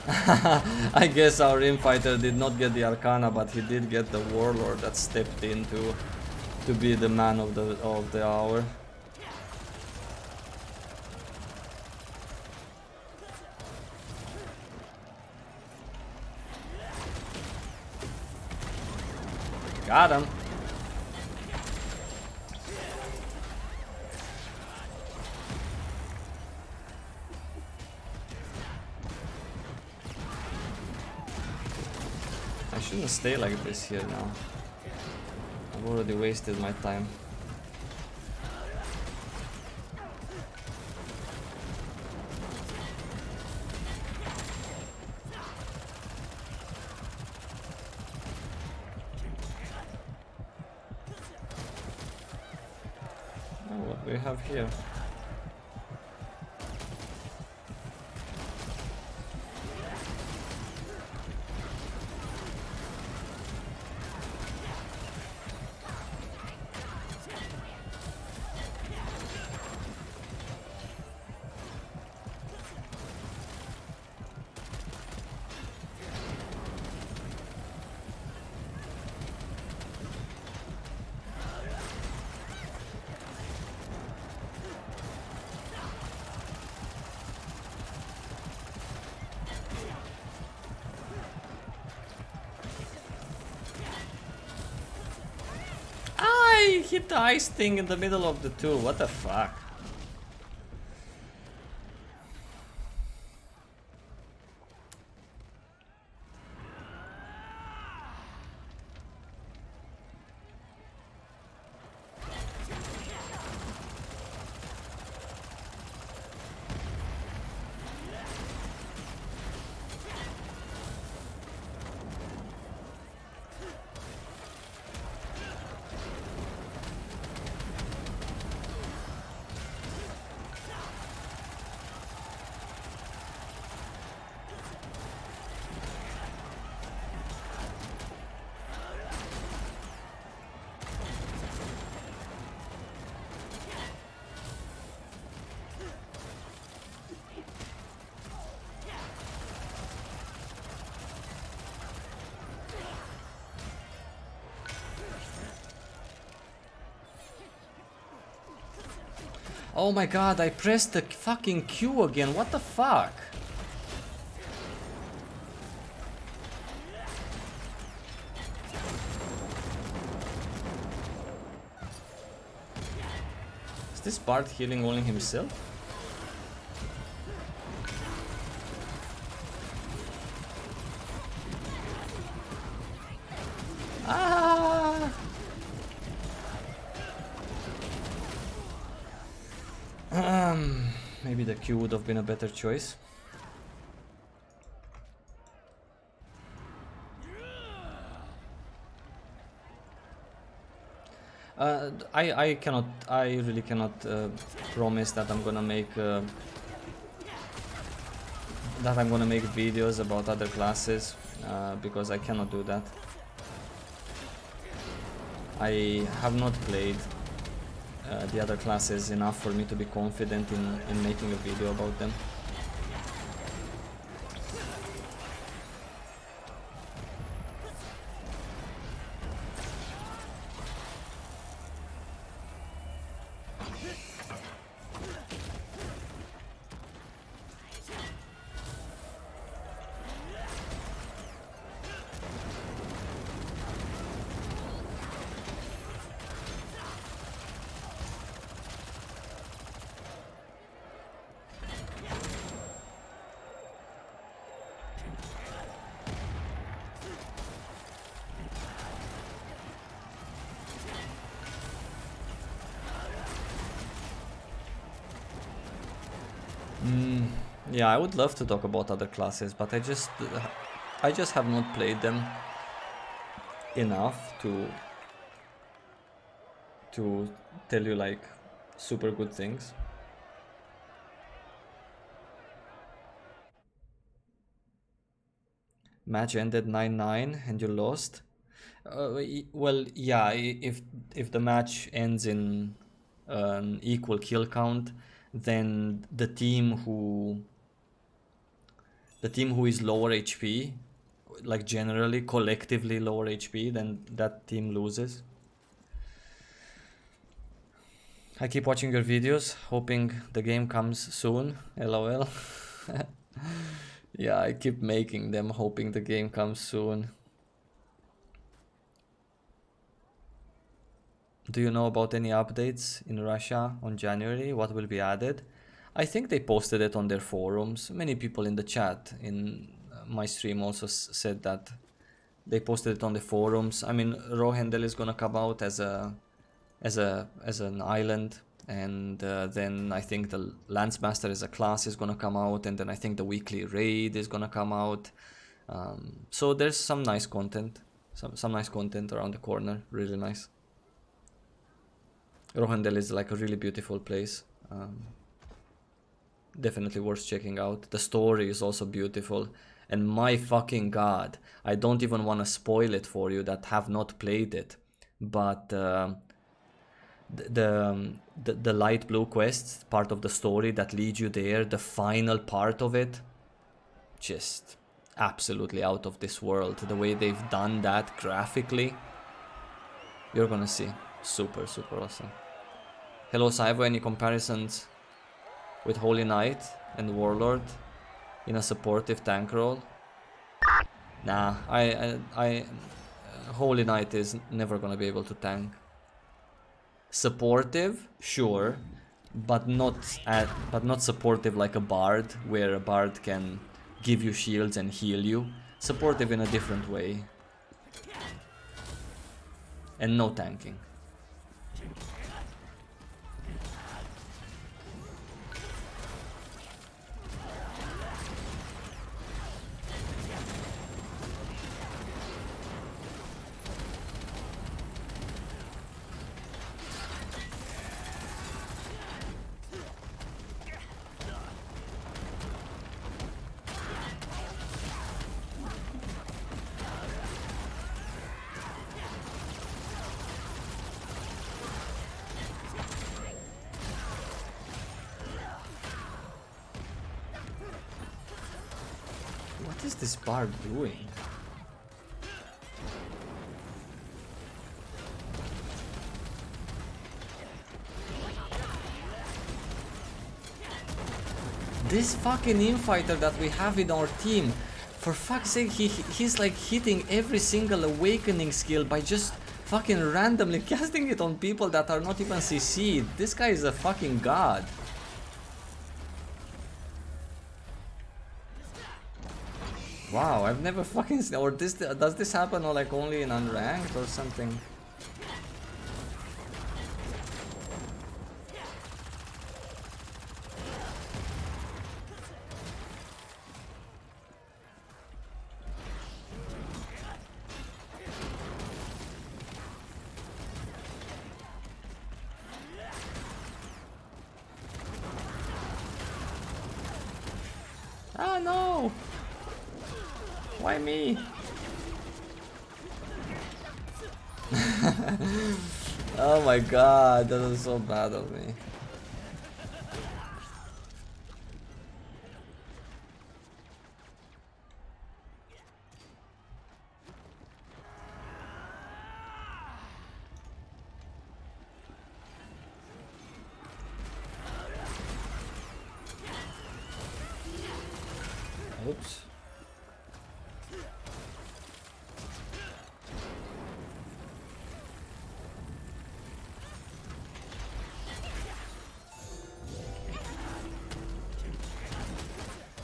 I guess our infighter did not get the Arcana, but he did get the Warlord that stepped in to be the man of the hour. Got him. I shouldn't stay like this here now. I've already wasted my time. Oh, what do we have here? I hit the ice thing in the middle of the two. What the fuck? Oh my god, I pressed the fucking Q again. What the fuck? Is this Bard healing only himself? Ah! Maybe the Q would have been a better choice. I really cannot promise that I'm gonna make videos about other classes because I cannot do that. I have not played the other classes enough for me to be confident in making a video about them. Yeah, I would love to talk about other classes, but I just have not played them enough to tell you like super good things. Match ended 9-9 and you lost. Well, yeah, if the match ends in an equal kill count, then the team who the team who is lower HP, like generally, collectively lower HP, then that team loses. I keep watching your videos, hoping the game comes soon, lol. Yeah, I keep making them, hoping the game comes soon. Do you know about any updates in Russia on January? What will be added? I think they posted it on their forums. Many people in the chat in my stream also said that they posted it on the forums. I mean, Rohendel is gonna come out as an island, and then I think the Lancemaster as a class is gonna come out, and then I think the weekly raid is gonna come out. So there's some nice content, some nice content around the corner. Really nice. Rohendel is like a really beautiful place. Definitely worth checking out. The story is also beautiful, and my fucking god, I don't even want to spoil it for you that have not played it, but the light blue quests, part of the story that lead you there, the final part of it, just absolutely out of this world. The way they've done that graphically, you're gonna see. Super awesome. Hello Saivo, any comparisons with Holy Knight and Warlord in a supportive tank role? Nah, I Holy Knight is never gonna be able to tank. Supportive, sure, but not supportive like a bard, where a bard can give you shields and heal you. Supportive in a different way. And no tanking. What is this bard doing? This fucking infighter that we have in our team, for fuck's sake, he's like hitting every single awakening skill by just fucking randomly casting it on people that are not even CC'd. This guy is a fucking god. Wow, I've never fucking seen, or this, does this happen or like only in unranked or something? Ah no! Why me? Oh my god, that was so bad of me. Oops.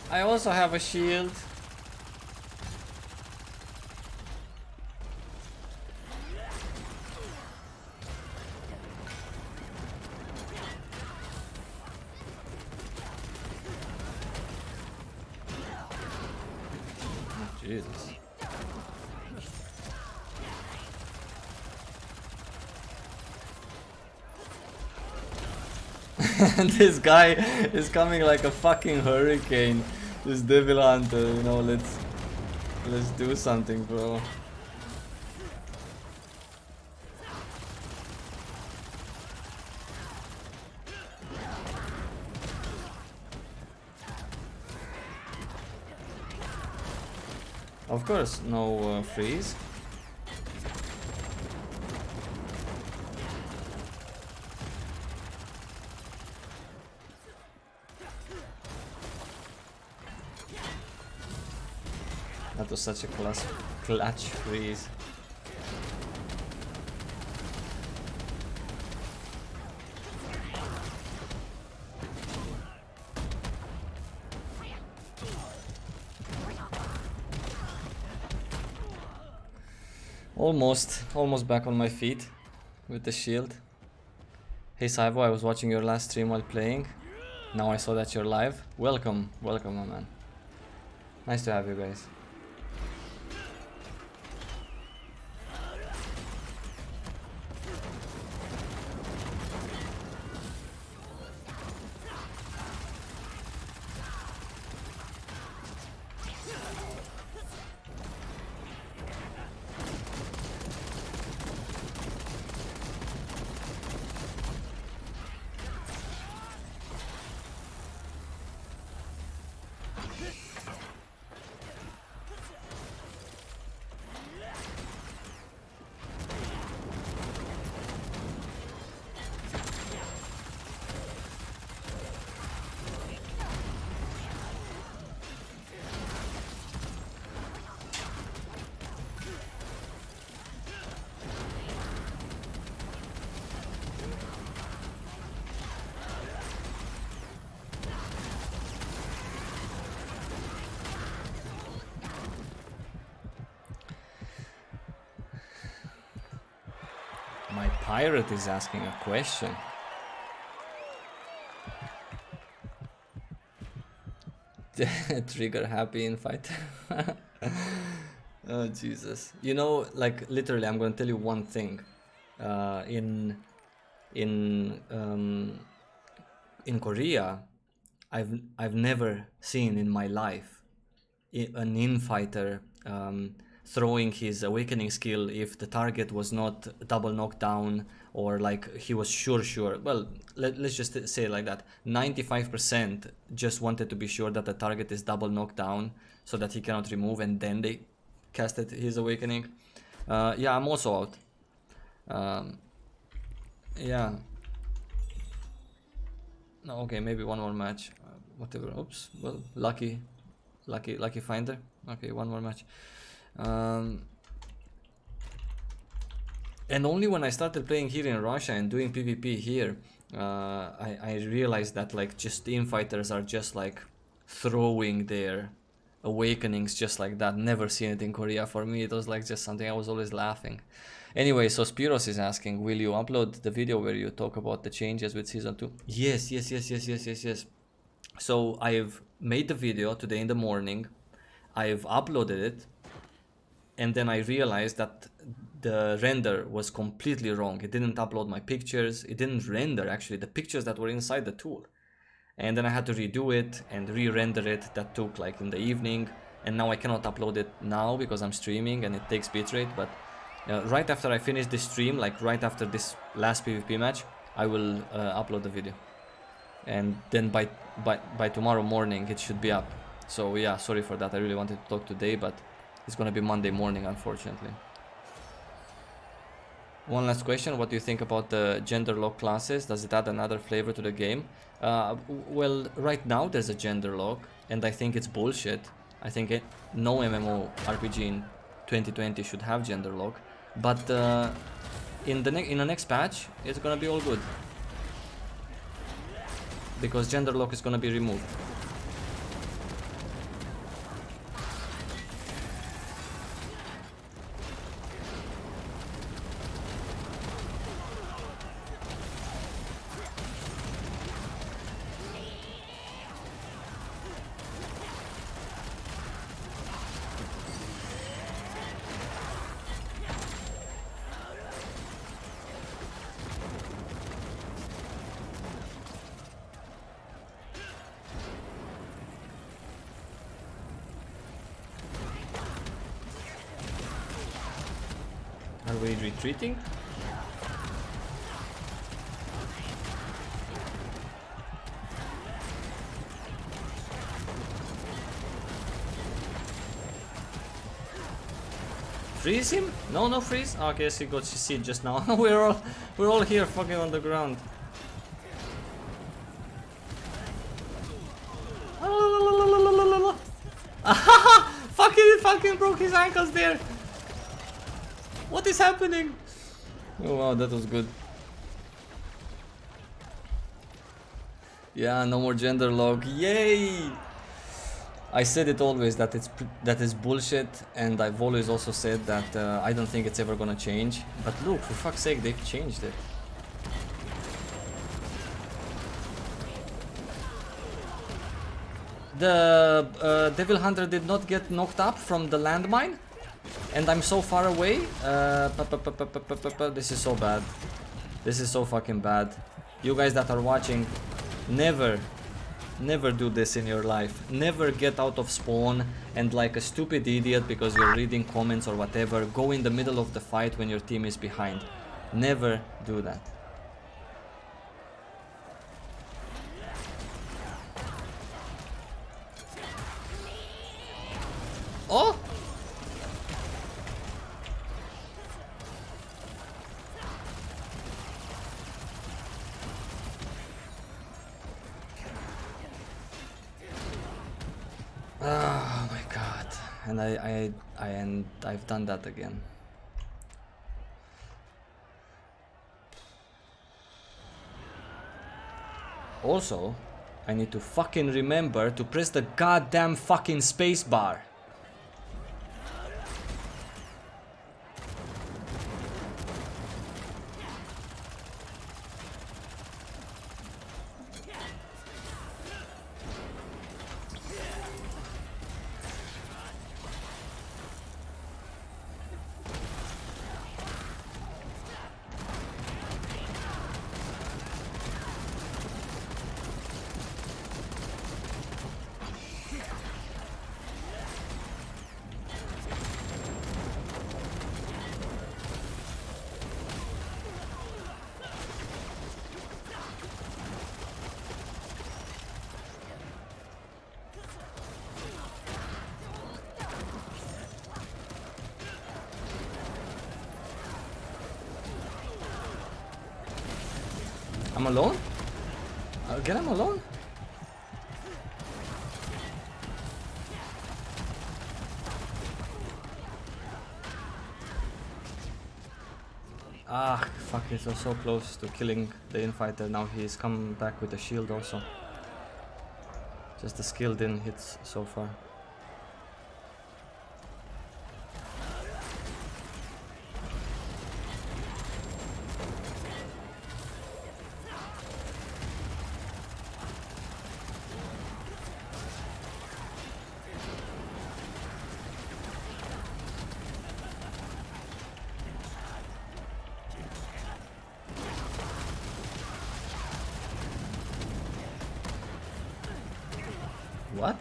I also have a shield. Jesus. And this guy is coming like a fucking hurricane. This Devil Hunter, you know, let's do something, bro. Of course, no freeze. That was such a clutch freeze. Almost back on my feet with the shield. Hey Saivo, I was watching your last stream while playing. Now I saw that you're live. Welcome, my man. Nice to have you guys. My pirate is asking a question. Trigger happy in fight. Oh Jesus! You know, like literally, I'm gonna tell you one thing. In Korea, I've never seen in my life an infighter throwing his awakening skill if the target was not double knockdown, or like he was sure. Well, let's just say it like that. 95% just wanted to be sure that the target is double knockdown so that he cannot remove, and then they casted his awakening. Yeah, I'm also out. Yeah. No, okay, maybe one more match. Whatever. Oops. Well, lucky finder. Okay, one more match. And only when I started playing here in Russia and doing PvP here, I realized that like just infighters are just like throwing their awakenings just like that. Never seen it in Korea. For me, it was like just something I was always laughing. Anyway, so Spiros is asking, will you upload the video where you talk about the changes with Season 2? Yes. So I've made the video today in the morning. I've uploaded it. And then I realized that the render was completely wrong. It didn't upload my pictures. It didn't render actually the pictures that were inside the tool. And then I had to redo it and re-render it. That took like in the evening. And now I cannot upload it now because I'm streaming and it takes bitrate. But right after I finish this stream, like right after this last PvP match, I will upload the video. And then by tomorrow morning it should be up. So yeah, sorry for that. I really wanted to talk today, but it's gonna be Monday morning, unfortunately. One last question. What do you think about the gender lock classes? Does it add another flavor to the game? Well, right now there's a gender lock, and I think it's bullshit. I think no MMORPG in 2020 should have gender lock. But in the next patch, it's gonna be all good. Because gender lock is gonna be removed. Are we retreating? Freeze him? No, no freeze. Oh, okay, so he got to see it just now. we're all here fucking on the ground. Fucking broke his ankles there. What is happening? Oh wow, that was good. Yeah, no more gender log. Yay! I said it always that that is bullshit, and I've always also said that I don't think it's ever gonna change. But look, for fuck's sake, they've changed it. The Devil Hunter did not get knocked up from the landmine, and I'm so far away. This is so bad. This is so fucking bad. You guys that are watching, never do this in your life. Never get out of spawn and like a stupid idiot because you're reading comments or whatever, go in the middle of the fight when your team is behind. Never do that. Oh! Oh my god. And I've done that again. Also, I need to fucking remember to press the goddamn fucking space bar. I'm alone? Again, I'm alone? Ah, fuck, it was so close to killing the infighter. Now he's come back with a shield also. Just the skill didn't hit so far. What?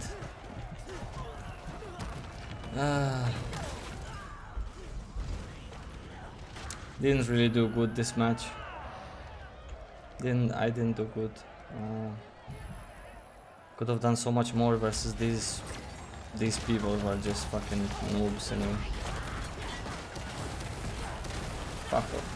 Didn't really do good this match. I didn't do good. Could have done so much more versus these people who are just fucking noobs anyway. Fuck off.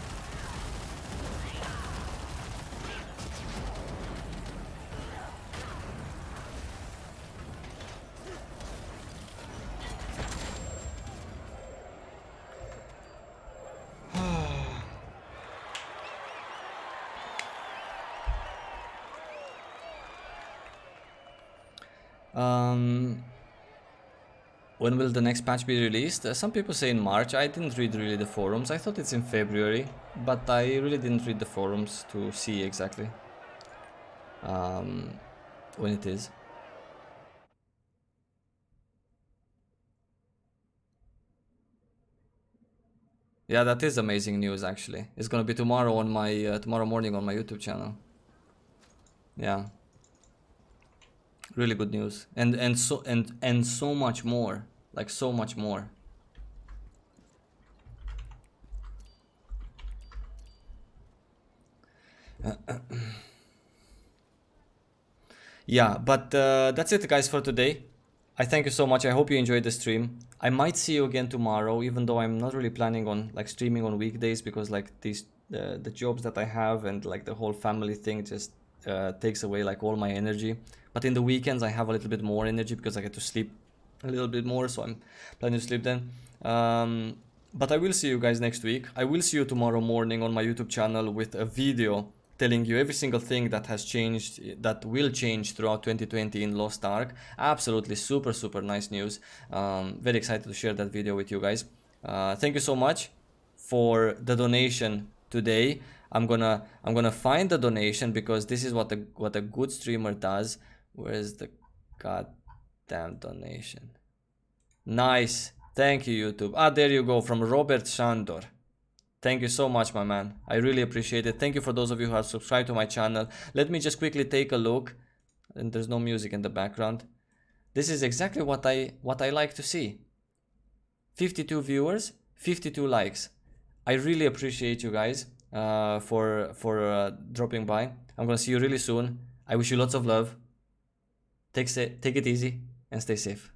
When will the next patch be released? Some people say in March. I didn't read really the forums. I thought it's in February, but I really didn't read the forums to see exactly when it is. Yeah, that is amazing news actually. It's gonna be tomorrow on my tomorrow morning on my YouTube channel. Yeah. Really good news. And so much more. Like so much more. Yeah, but that's it guys for today. I thank you so much. I hope you enjoyed the stream. I might see you again tomorrow, even though I'm not really planning on like streaming on weekdays, because like these the jobs that I have and like the whole family thing just takes away like all my energy. But in the weekends I have a little bit more energy because I get to sleep a little bit more, so I'm planning to sleep then. But I will see you guys next week. I will see you tomorrow morning on my YouTube channel with a video telling you every single thing that has changed, that will change throughout 2020 in Lost Ark. Absolutely super nice news. Very excited to share that video with you guys. Thank you so much for the donation today. I'm gonna find the donation, because this is what a good streamer does. Where's the goddamn donation? Nice. Thank you, YouTube. Ah, there you go, from Robert Shandor. Thank you so much, my man. I really appreciate it. Thank you for those of you who have subscribed to my channel. Let me just quickly take a look. And there's no music in the background. This is exactly what I like to see. 52 viewers, 52 likes. I really appreciate you guys for dropping by. I'm gonna see you really soon. I wish you lots of love. Take it easy and stay safe.